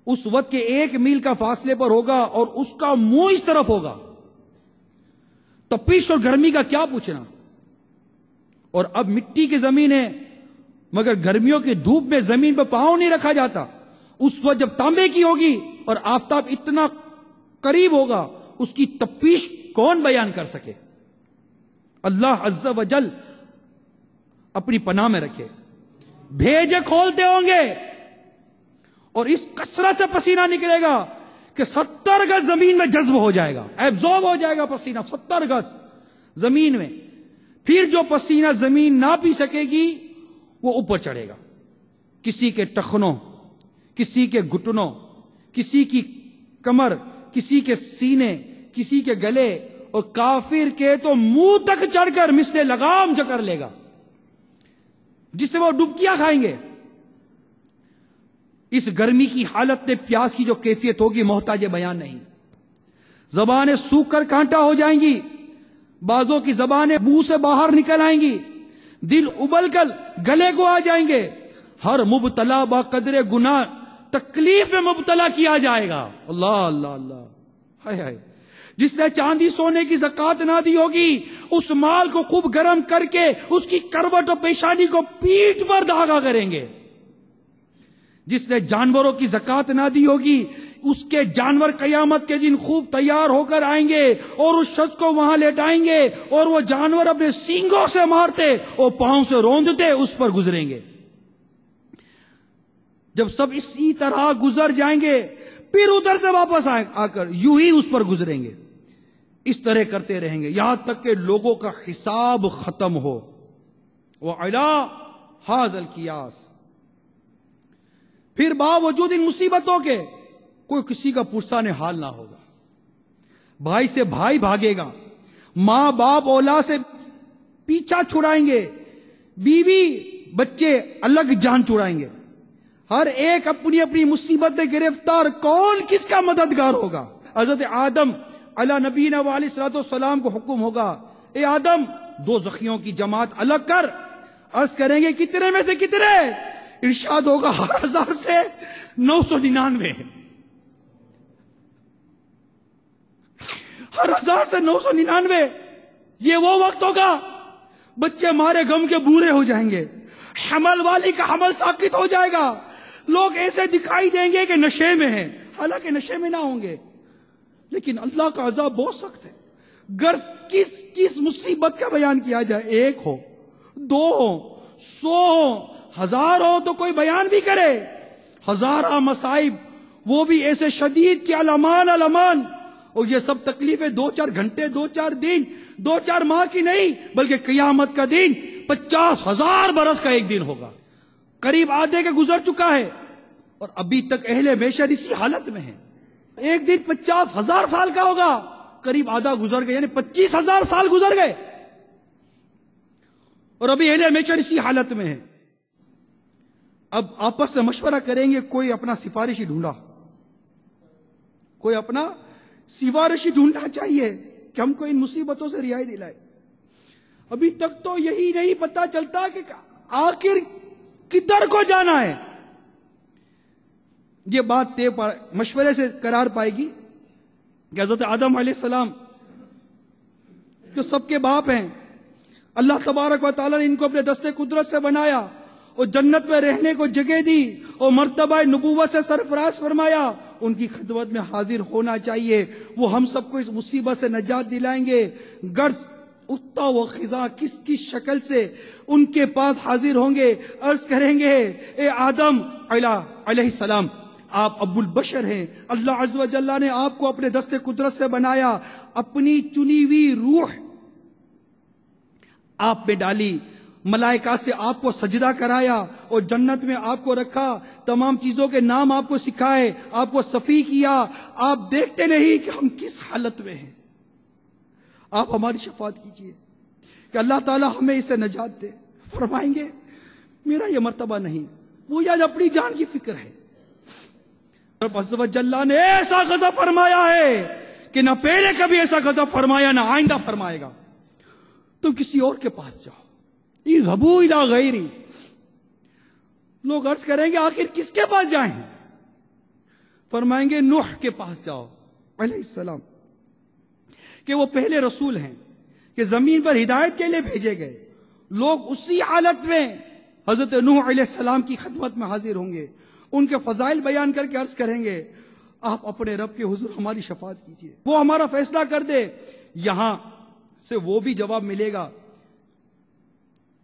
E: اس وقت کے 1 میل کا فاصلے پر ہوگا اور اس کا منہ اس طرف ہوگا، تپش اور گرمی کا کیا پوچھنا. اور اب مٹی کی زمین ہے مگر گرمیوں کی دھوپ میں زمین پہ پاؤں نہیں رکھا جاتا. اس وقت جب تانبے کی ہوگی اور آفتاب اتنا قریب ہوگا، اس کی تپش کون بیان کر سکے. اللہ عز و جل اپنی پناہ میں رکھے. بھیجے کھولتے ہوں گے اور اس کثرت سے پسینہ نکلے گا کہ 70 گز زمین میں جذب ہو جائے گا، ایبزورب ہو جائے گا پسینہ 70 گز زمین میں. پھر جو پسینہ زمین نہ پی سکے گی وہ اوپر چڑھے گا، کسی کے ٹخنوں، کسی کے گھٹنوں، کسی کی کمر، کسی کے سینے، کسی کے گلے، اور کافر کے تو منہ تک چڑھ کر مثل لگام جکر لے گا، جس سے وہ ڈبکیاں کھائیں گے. اس گرمی کی حالت میں پیاس کی جو کیفیت ہوگی محتاج بیان نہیں. زبانیں سوکھ کر کانٹا ہو جائیں گی، بعضوں کی زبانیں منہ سے باہر نکل آئیں گی، دل ابل کر گلے کو آ جائیں گے. ہر مبتلا با قدر گناہ تکلیف میں مبتلا کیا جائے گا. اللہ اللہ اللہ، ہائے ہائے. جس نے چاندی سونے کی زکات نہ دی ہوگی اس مال کو خوب گرم کر کے اس کی کروٹ اور پیشانی کو پیٹھ پر دھاگا کریں گے. جس نے جانوروں کی زکات نہ دی ہوگی اس کے جانور قیامت کے دن خوب تیار ہو کر آئیں گے اور اس شخص کو وہاں لیٹائیں گے، اور وہ جانور اپنے سینگوں سے مارتے اور پاؤں سے روندتے اس پر گزریں گے. جب سب اسی طرح گزر جائیں گے پھر ادھر سے واپس آ کر یوں ہی اس پر گزریں گے. اس طرح کرتے رہیں گے یہاں تک کہ لوگوں کا حساب ختم ہو. وَعَلَىٰ هَٰذَا الْقِيَاسِ. پھر باوجود ان مصیبتوں کے کوئی کسی کا پرسان حال نہ ہوگا. بھائی سے بھائی بھاگے گا، ماں باپ اولاد سے پیچھا چھڑائیں گے، بیوی بچے الگ جان چھڑائیں گے. ہر ایک اپنی اپنی مصیبت میں گرفتار، کون کس کا مددگار ہوگا. حضرت آدم علی نبینا علیہ الصلوۃ والسلام کو حکم ہوگا، اے آدم 2 زخیوں کی جماعت الگ کر. عرض کریں گے کتنے میں سے کتنے؟ ارشاد ہوگا 1000 سے 999. 1000 سے 999. یہ وہ وقت ہوگا بچے مارے غم کے بورے ہو جائیں گے، حمل والی کا حمل ساقط ہو جائے گا. لوگ ایسے دکھائی دیں گے کہ نشے میں ہیں، حالانکہ نشے میں نہ ہوں گے. لیکن اللہ کا عذاب بہت سخت ہے. غرض کس مصیبت کا بیان کیا جائے؟ 1 ہو، 2 ہو، 100 ہو، 1000 ہو تو کوئی بیان بھی کرے. 1000 مصائب، وہ بھی ایسے شدید کہ علمان. اور یہ سب تکلیفیں 2-4 گھنٹے، 2-4 دن، 2-4 ماہ کی نہیں بلکہ قیامت کا دن 50,000 برس کا ایک دن ہوگا. قریب آدھے کے گزر چکا ہے اور ابھی تک اہل محشر اسی حالت میں ہے. ایک دن 50,000 سال کا ہوگا، قریب آدھا گزر گئے، یعنی 25,000 سال گزر گئے اور ابھی اہل محشر اسی حالت میں ہے. اب آپس میں مشورہ کریں گے، کوئی اپنا سفارشی ڈھونڈا، کوئی اپنا سفارشی ڈھونڈنا چاہیے کہ ہم کو ان مصیبتوں سے رہائی دلائے. ابھی تک تو یہی نہیں پتا چلتا کہ آخر کدھر کو جانا ہے. یہ بات مشورے سے قرار پائے گی کہ حضرت آدم علیہ السلام جو سب کے باپ ہیں، اللہ تبارک و تعالیٰ نے ان کو اپنے دستے قدرت سے بنایا اور جنت میں رہنے کو جگہ دی اور مرتبہ نبوت سے سرفراز فرمایا. ان کی خدمت میں حاضر ہونا چاہیے، وہ ہم سب کو اس مصیبت سے نجات دلائیں گے. غرض اتا و خزاں کس شکل سے ان کے پاس حاضر ہوں گے، عرض کریں گے اے آدم علیہ السلام، آپ ابو البشر ہیں، اللہ عز و جل نے آپ کو اپنے دست قدرت سے بنایا، اپنی چنی ہوئی روح آپ میں ڈالی، ملائکہ سے آپ کو سجدہ کرایا اور جنت میں آپ کو رکھا، تمام چیزوں کے نام آپ کو سکھائے، آپ کو صفی کیا، آپ دیکھتے نہیں کہ ہم کس حالت میں ہیں، آپ ہماری شفاعت کیجئے کہ اللہ تعالی ہمیں اسے نجات دے۔ فرمائیں گے میرا یہ مرتبہ نہیں، وہ آج اپنی جان کی فکر ہے۔ رب عز و جل نے ایسا غضب فرمایا ہے کہ نہ پہلے کبھی ایسا غضب فرمایا، نہ آئندہ فرمائے گا۔ تم کسی اور کے پاس جاؤ، اذهبوا الى غیری۔ لوگ عرض کریں گے آخر کس کے پاس جائیں؟ فرمائیں گے نوح کے پاس جاؤ علیہ السلام، کہ وہ پہلے رسول ہیں کہ زمین پر ہدایت کے لیے بھیجے گئے۔ لوگ اسی حالت میں حضرت نوح علیہ السلام کی خدمت میں حاضر ہوں گے، ان کے فضائل بیان کر کے عرض کریں گے آپ اپنے رب کے حضور ہماری شفاعت کیجئے، وہ ہمارا فیصلہ کر دے۔ یہاں سے وہ بھی جواب ملے گا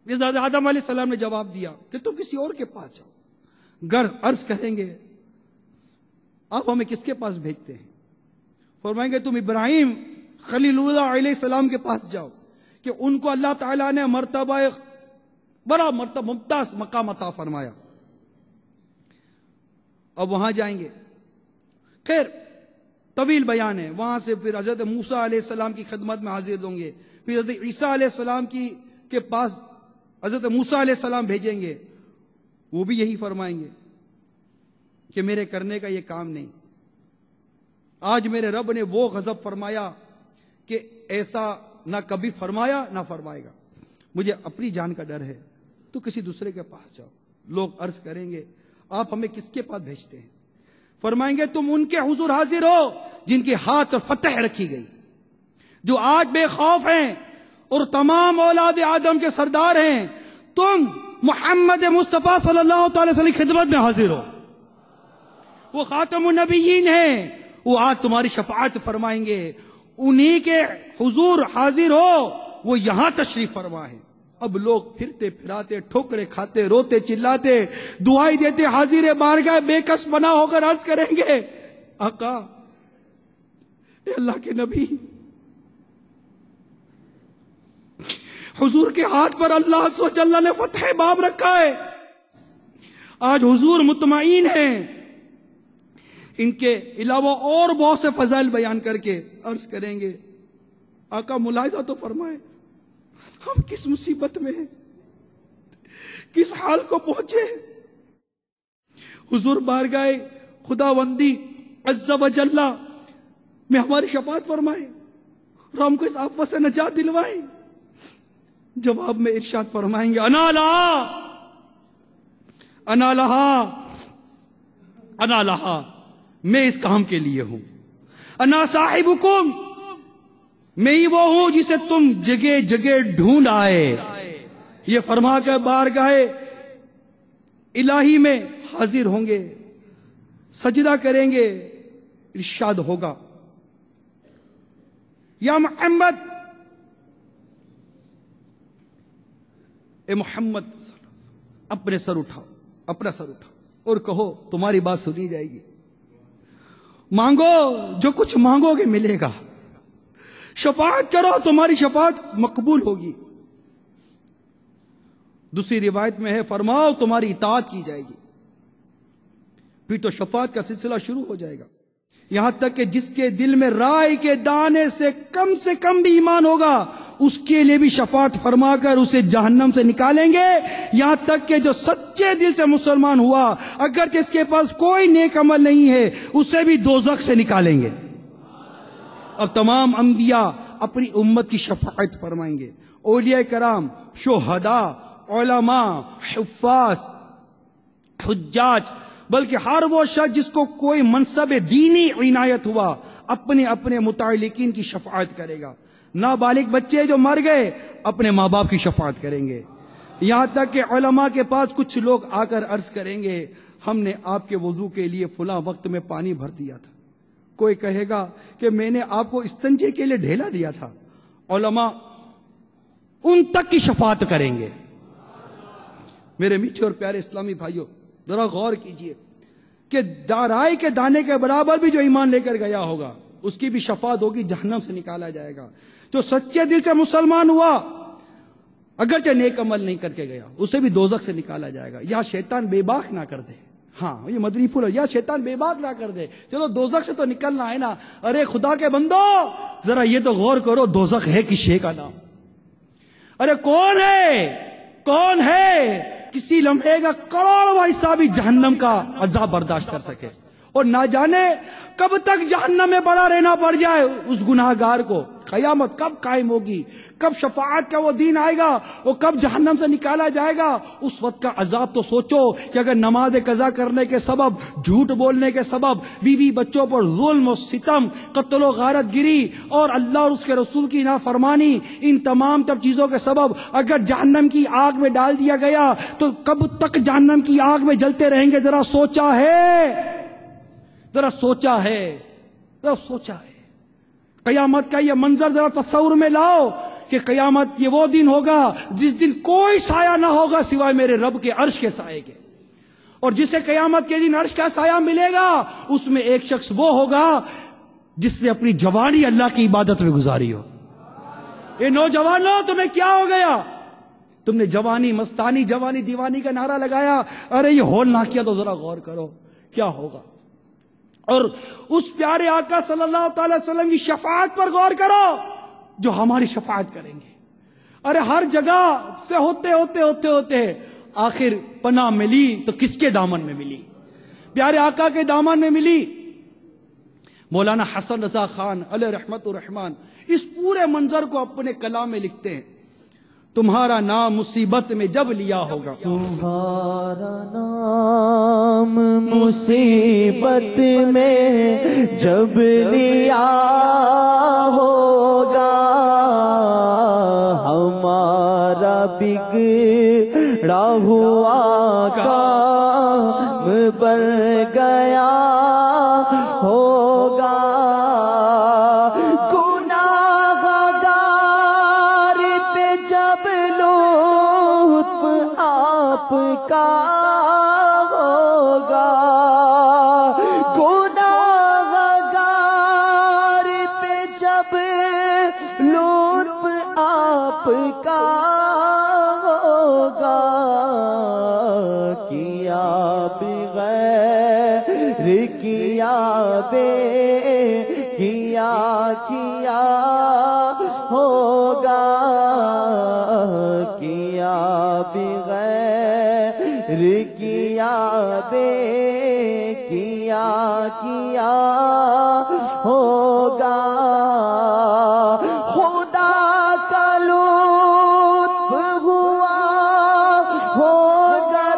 E: جس حضرت آدم علیہ السلام نے جواب دیا کہ تم کسی اور کے پاس جاؤ۔ گر عرض کریں گے آپ ہمیں کس کے پاس بھیجتے ہیں؟ فرمائیں گے تم ابراہیم خلیل اللہ علیہ السلام کے پاس جاؤ کہ ان کو اللہ تعالیٰ نے مرتبہ بڑا مرتبہ ممتاز مقام عطا فرمایا۔ اب وہاں جائیں گے، خیر طویل بیان ہے، وہاں سے پھر حضرت موسیٰ علیہ السلام کی خدمت میں حاضر ہوں گے، پھر حضرت عیسیٰ علیہ السلام کے پاس حضرت موسیٰ علیہ السلام بھیجیں گے، وہ بھی یہی فرمائیں گے کہ میرے کرنے کا یہ کام نہیں، آج میرے رب نے وہ غضب فرمایا کہ ایسا نہ کبھی فرمایا نہ فرمائے گا، مجھے اپنی جان کا ڈر ہے، تو کسی دوسرے کے پاس جاؤ۔ لوگ عرض کریں گے آپ ہمیں کس کے پاس بھیجتے ہیں؟ فرمائیں گے تم ان کے حضور حاضر ہو جن کے ہاتھ پر فتح رکھی گئی، جو آج بے خوف ہیں اور تمام اولاد آدم کے سردار ہیں۔ تم محمد مصطفیٰ صلی اللہ تعالی وسلم کی خدمت میں حاضر ہو، وہ خاتم النبیین ہیں، وہ آج تمہاری شفاعت فرمائیں گے، انہی کے حضور حاضر ہو، وہ یہاں تشریف فرما ہے۔ اب لوگ پھرتے پھراتے ٹھوکرے کھاتے روتے چلاتے دعائی دیتے حاضر بارگاہ بے کس بنا ہو کر عرض کریں گے آقا اے اللہ کے نبی، حضور کے ہاتھ پر اللہ عز و جل نے فتح باب رکھا ہے، آج حضور مطمئن ہیں۔ ان کے علاوہ اور بہت سے فضائل بیان کر کے عرض کریں گے آقا ملاحظہ تو فرمائے ہم کس مصیبت میں ہیں، کس حال کو پہنچے۔ حضور بارگاہ خداوندی عز و جل میں ہماری شفاعت فرمائے اور ہم کو اس آفت سے نجات دلوائے۔ جواب میں ارشاد فرمائیں گے انا لہا انا لہا انا لہا، میں اس کام کے لیے ہوں۔ انا صاحبکم، میں ہی وہ ہوں جسے تم جگہ جگہ ڈھونڈ آئے۔ یہ فرما کر بارگاہ الہی میں حاضر ہوں گے، سجدہ کریں گے، ارشاد ہوگا یا محمد، اے محمد اپنے سر اٹھاؤ، اپنا سر اٹھاؤ اور کہو تمہاری بات سنی جائے گی، مانگو جو کچھ مانگو گے ملے گا، شفاعت کرو تمہاری شفاعت مقبول ہوگی۔ دوسری روایت میں ہے فرماؤ تمہاری اطاعت کی جائے گی، پھر تو شفاعت کا سلسلہ شروع ہو جائے گا، یہاں تک کہ جس کے دل میں رائی کے دانے سے کم بھی ایمان ہوگا اس کے لیے بھی شفاعت فرما کر اسے جہنم سے نکالیں گے، یہاں تک کہ جو سچے دل سے مسلمان ہوا اگرچہ اس کے پاس کوئی نیک عمل نہیں ہے اسے بھی دوزخ سے نکالیں گے۔ اب تمام انبیاء اپنی امت کی شفاعت فرمائیں گے، اولیاء کرام، شہداء، علماء، حفاظ، حجاج، بلکہ ہر وہ شخص جس کو کوئی منصب دینی عنایت ہوا اپنے اپنے متعلقین کی شفاعت کرے گا۔ نابالغ بچے جو مر گئے اپنے ماں باپ کی شفاعت کریں گے، یہاں تک کہ علماء کے پاس کچھ لوگ آ کر عرض کریں گے ہم نے آپ کے وضو کے لیے فلاں وقت میں پانی بھر دیا تھا، کوئی کہے گا کہ میں نے آپ کو استنجے کے لیے ڈھیلا دیا تھا، علماء ان تک کی شفاعت کریں گے۔ میرے میٹھے اور پیارے اسلامی بھائیوں ذرا غور کیجئے، کہ دارائی کے دانے کے برابر بھی جو ایمان لے کر گیا ہوگا اس کی بھی شفاعت ہوگی، جہنم سے نکالا جائے گا۔ جو سچے دل سے مسلمان ہوا اگرچہ نیک عمل نہیں کر کے گیا اسے بھی دوزخ سے نکالا جائے گا۔ یا شیطان بے باک نہ کر دے، ہاں یہ مدری پھول ہے، یا شیطان بے باک نہ کر دے، چلو دوزخ سے تو نکلنا ہے نا۔ ارے خدا کے بندو ذرا یہ تو غور کرو، دوزخ ہے کس شے کا نام؟ ارے کون ہے کسی لمحے کا کروڑواں حصہ بھی جہنم کا عذاب برداشت کر سکے، اور نہ جانے کب تک جہنم میں پڑا رہنا پڑ جائے اس گناہگار کو۔ قیامت کب قائم ہوگی، کب شفاعت کا وہ دن آئے گا، وہ کب جہنم سے نکالا جائے گا، اس وقت کا عذاب تو سوچو کہ اگر نماز قضا کرنے کے سبب، جھوٹ بولنے کے سبب، بیوی بچوں پر ظلم و ستم، قتل و غارت گری اور اللہ اور اس کے رسول کی نافرمانی، ان تمام چیزوں کے سبب اگر جہنم کی آگ میں ڈال دیا گیا تو کب تک جہنم کی آگ میں جلتے رہیں گے؟ ذرا سوچا ہے قیامت کا یہ منظر ذرا تصور میں لاؤ کہ قیامت یہ وہ دن ہوگا جس دن کوئی سایہ نہ ہوگا سوائے میرے رب کے عرش کے سائے کے، اور جسے قیامت کے دن عرش کا سایہ ملے گا اس میں ایک شخص وہ ہوگا جس نے اپنی جوانی اللہ کی عبادت میں گزاری ہو۔ اے نوجوانوں تمہیں کیا ہو گیا؟ تم نے جوانی مستانی جوانی دیوانی کا نعرہ لگایا، ارے یہ ہول نہ کیا تو ذرا غور کرو کیا ہوگا۔ اور اس پیارے آقا صلی اللہ تعالی وسلم کی شفاعت پر غور کرو جو ہماری شفاعت کریں گے۔ ارے ہر جگہ سے ہوتے آخر پناہ ملی تو کس کے دامن میں ملی؟ پیارے آقا کے دامن میں ملی۔ مولانا حسن رضا خان علیہ رحمت الرحمان اس پورے منظر کو اپنے کلام میں لکھتے ہیں، تمہارا نام مصیبت میں جب لیا ہوگا،
F: تمہارا نام مصیبت میں جب لیا ہوگا، ہمارا بگڑا ہوا کام بن گیا ہوگا، آپ کا ہوگا، گناہگار پہ جب لطف آپ کا ہوگا، کیا بغیر کیا ہوگا، کیا بغیر کیا ہوگا، خدا کا لطف ہوا ہوگا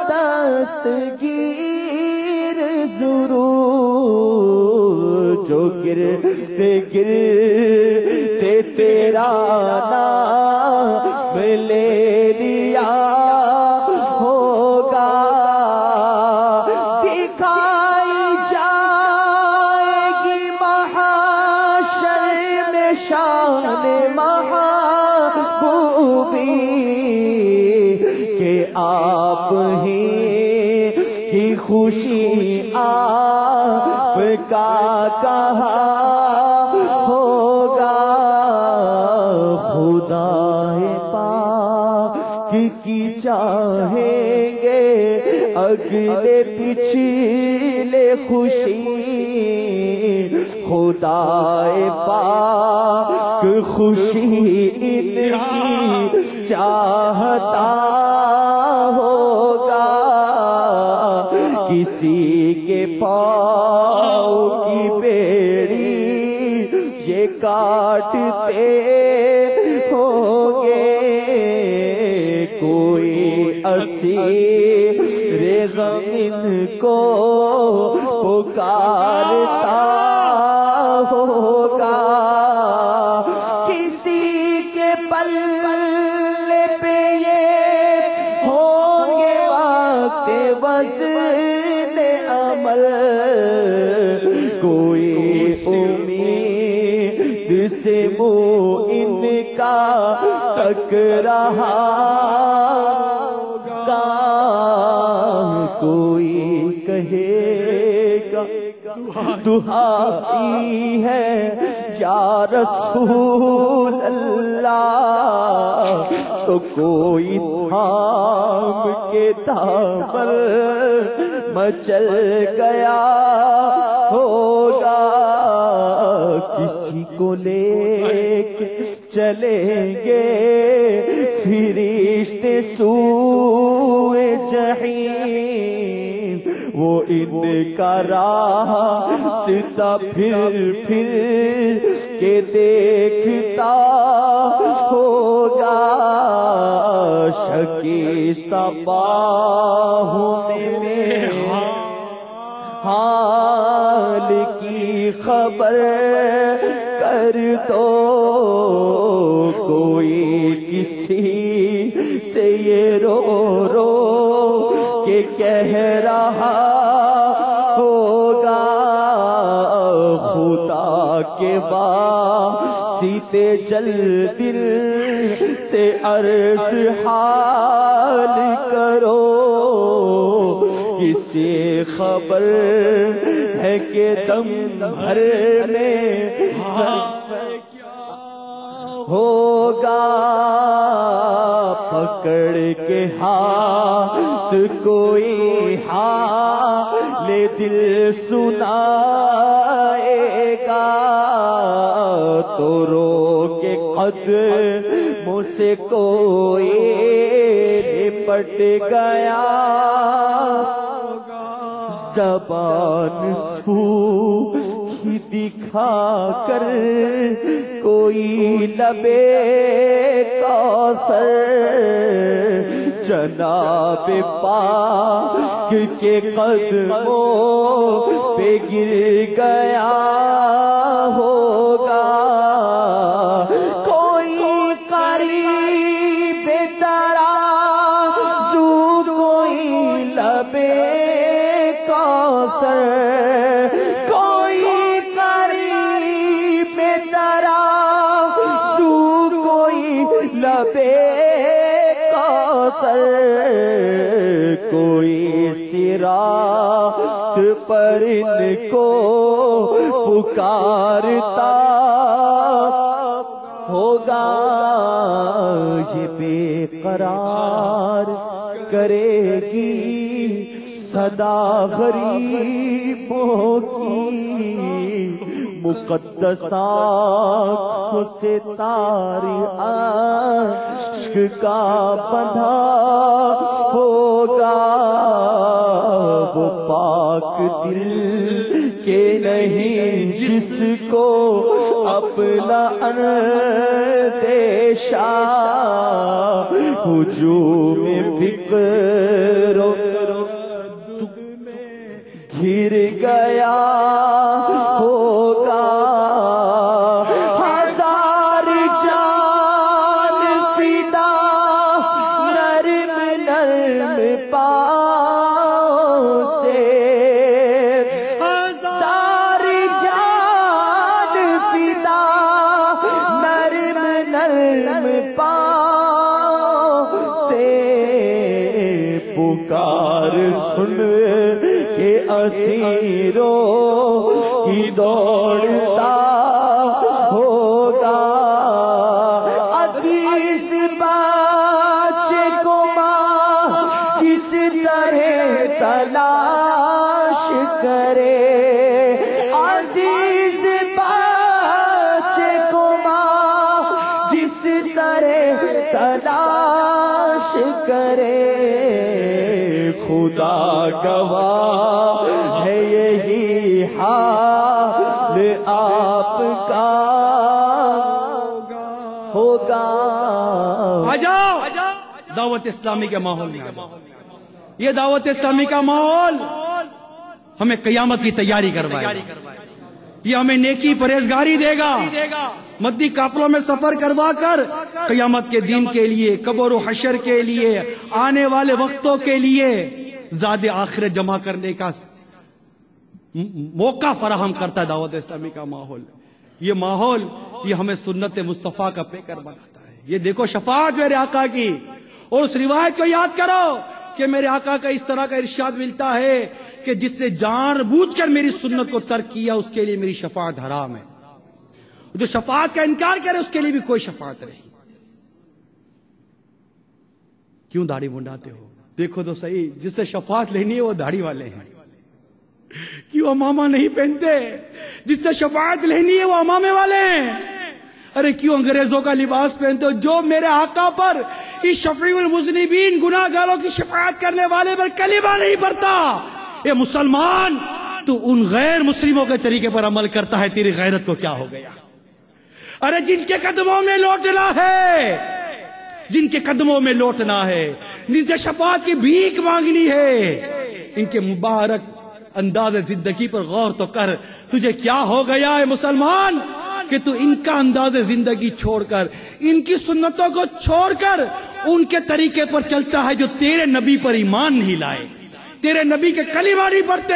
F: دستگیر ضرور، جو گرتے تیرا نام لے لیا ہوگا، دکھائی جائے گی محشر میں شان محبوبی کہ آپ ہی کی خوشی آپ کا کہا ہوگا، خدا پاک کی چاہیں گے اگلے پچھلے خوشی، خدا پاک خوشی ان کی چاہتا ہوگا، کسی کے پاؤں کی بیڑی یہ کاٹتے ہوں گے، کوئی اسیر غم ان کو پکارتا ہوگا، کسی کے پلے پہ یہ ہوں گے وقت وزن عمل، کوئی امید سے منہ ان کا تک رہا ہوگا، کوئی کہے دہائی ہے یا رسول اللہ، تو کوئی تھام کے دامن مچل گیا ہوگا، کسی کو لے کے چلیں گے فرشتے سوئے جحیم، وہ ان کا راستہ پھر کے دیکھتا ہوگا، شکستہ باہوں میں حال کی خبر کر دو، کوئی کسی سے یہ رو رو کے کہہ رہا ہوگا، خدا کے واسطے جل دل سے عرض حال کرو، کسے خبر ہے کہ دم بھر میں ہوگا، پکڑ کے ہاتھ کوئی حال دل سنائے گا، تو رو کے قدموں سے کوئی لپٹ گیا، زبان سوکھی دکھا کر کوئی لبے کوثر جناب پاک کے قدموں پہ گر گیا ہوگا، کوئی قریب ترازو کوئی لبے کوثر، کوئی قریب ترازو کوئی لبے کوثر، کوئی صراط پر ان کو پکارتا ہوگا، یہ بے قرار کرے گی صدا غریبوں کی، مقدس آنکھوں سے تار عشق کا بندھا ہوگا، وہ پاک دل کے نہیں جس کو اپنا اندیشہ ہجوم فکر و گھر گیا ہوگا، ہزار جان فدا نرم نرم پاؤں سے، ہزار جان فدا نرم نرم پاؤں سے، پکار سن کہ اسیروں کی دوڑتا ہوگا، عزیز بچے کو ماں جس طرح تلاش کرے، عزیز بچے کو ماں جس طرح تلاش کرے، خدا گواہ ہے یہی حال آپ کا ہوگا۔
E: آجاؤ دعوت اسلامی کے ماحول میں، یہ دعوت اسلامی کا ماحول ہمیں قیامت کی تیاری کروائے گا، یہ ہمیں نیکی پرہیزگاری دے گا، مدی قافلوں میں سفر کروا کر قیامت کے دن کے لیے، قبر و حشر کے لیے، آنے والے وقتوں کے لیے زاد آخرت جمع کرنے کا موقع فراہم کرتا ہے دعوت اسلامی کا ماحول۔ یہ ماحول یہ ہمیں سنت مصطفیٰ کا پیکر بناتا ہے۔ یہ دیکھو شفاعت میرے آقا کی، اور اس روایت کو یاد کرو کہ میرے آقا کا اس طرح کا ارشاد ملتا ہے کہ جس نے جان بوجھ کر میری سنت کو ترک کیا اس کے لیے میری شفاعت حرام ہے، جو شفاعت کا انکار کرے اس کے لیے بھی کوئی شفاعت نہیں۔ کیوں داڑھی منڈاتے ہو؟ دیکھو تو صحیح، جس سے شفاعت لینی ہے وہ داڑھی والے ہیں۔ کیوں امامہ نہیں پہنتے؟ جس سے شفاعت لینی ہے وہ امامے والے ہیں۔ ارے کیوں انگریزوں کا لباس پہنتے ہو؟ جو میرے آقا پر، اس شفیع المذنبین گناہ گاروں کی شفاعت کرنے والے پر کلمہ نہیں پڑھتا۔ اے مسلمان، تو ان غیر مسلموں کے طریقے پر عمل کرتا ہے، تیری غیرت کو کیا ہو گیا؟ ارے جن کے قدموں میں لوٹنا ہے، جن کے قدموں میں لوٹنا ہے، جن کے شفاعت کی بھیک مانگنی ہے، ان کے مبارک انداز زندگی پر غور تو کر، تجھے کیا ہو گیا ہے مسلمان کہ تو ان کا انداز زندگی چھوڑ کر، ان کی سنتوں کو چھوڑ کر ان کے طریقے پر چلتا ہے جو تیرے نبی پر ایمان نہیں لائے، تیرے نبی کے کلمہ نہیں پڑھتے۔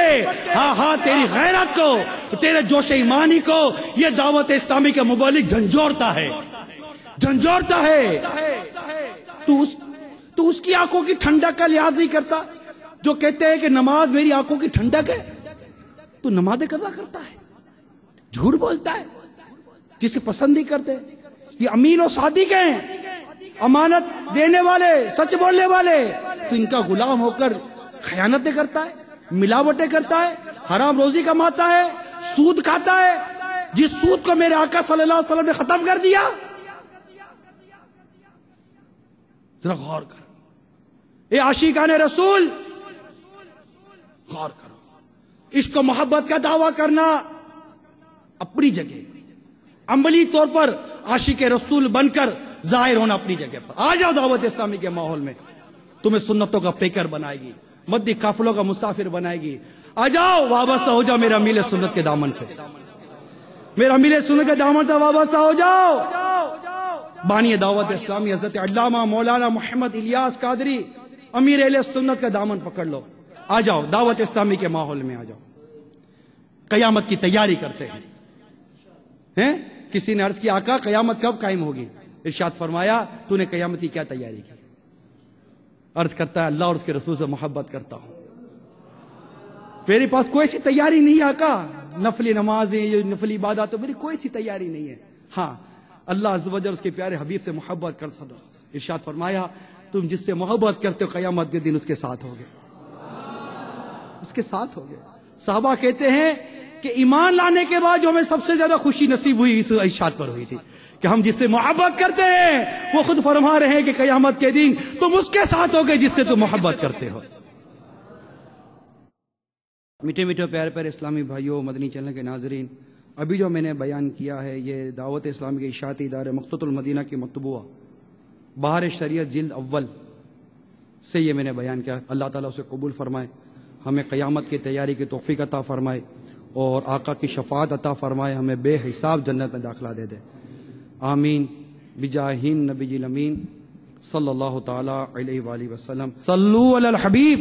E: ہاں تیری غیرت کو، تیرے جوش ایمانی کو یہ دعوت اسلامی کے مبلغ جھنجھوڑتا ہے، جھنجھوڑتا ہے۔ تو اس کی آنکھوں کی ٹھنڈک کا لحاظ نہیں کرتا، جو کہتے ہیں کہ نماز میری آنکھوں کی ٹھنڈک ہے، تو نماز قضا کرتا ہے، جھوٹ بولتا ہے، جسے پسند نہیں کرتے۔ یہ امین و صادق ہیں، امانت دینے والے، سچ بولنے والے، تو ان کا غلام ہو کر خیانتیں کرتا ہے، ملاوٹیں کرتا ہے، حرام روزی کماتا ہے، سود کھاتا ہے، جس سود کو میرے آقا صلی اللہ علیہ وسلم نے ختم کر دیا۔ ذرا غور کرو اے عاشقان رسول، غور کرو۔ عشق و محبت کا دعویٰ کرنا اپنی جگہ، عملی طور پر عاشق رسول بن کر ظاہر ہونا اپنی جگہ پر۔ آ جاؤ دعوت اسلامی کے ماحول میں، تمہیں سنتوں کا پیکر بنائے گی، مدی قافلوں کا مسافر بنائے گی۔ آ جاؤ، وابستہ ہو جاؤ میرا میل سنت کے دامن سے، میرا میل سنت کے دامن سے وابستہ ہو جاؤ۔ بانی دعوت اسلامی حضرت علامہ مولانا محمد الیاس قادری امیر اہل سنت کا دامن پکڑ لو، آ جاؤ دعوت اسلامی کے ماحول میں آ جاؤ۔ قیامت کی تیاری کرتے ہیں۔ کسی نے عرض کی آقا قیامت کب قائم ہوگی؟ ارشاد فرمایا تو نے قیامت کی کیا تیاری کی؟ عرض کرتا ہے اللہ اور اس کے رسول سے محبت کرتا ہوں، میرے پاس کوئی سی تیاری نہیں ہے آقا، نفلی نمازیں، نفلی عبادات، تو میری کوئی سی تیاری نہیں ہے۔ ہاں اللہ عز و جل اس کے پیارے حبیب سے محبت کر سکو۔ ارشاد فرمایا تم جس سے محبت کرتے ہو قیامت کے دن اس کے ساتھ ہوگے، اس کے ساتھ ہوگے۔ صحابہ کہتے ہیں کہ ایمان لانے کے بعد جو ہمیں سب سے زیادہ خوشی نصیب ہوئی اس ارشاد پر ہوئی تھی کہ ہم جس سے محبت کرتے ہیں وہ خود فرما رہے ہیں کہ قیامت کے دن تم اس کے ساتھ ہوگے جس سے تم محبت کرتے ہو۔ میٹھے میٹھے پیارے پیارے اسلامی بھائیوں، مدنی چینل کے ناظرین، ابھی جو میں نے بیان کیا ہے یہ دعوت اسلامی کے اشاعتی ادارے مقتۃ المدینہ کی مطبوعہ بہار شریعت جلد اول سے یہ میں نے بیان کیا۔ اللہ تعالیٰ اسے قبول فرمائے، ہمیں قیامت کی تیاری کی توفیق عطا فرمائے اور آقا کی شفاعت عطا فرمائے، ہمیں بے حساب جنت میں داخلہ دے دے، آمین بجاہ نبی الامین صلی اللہ تعالی علیہ وآلہ وسلم۔ صلو علی الحبیب۔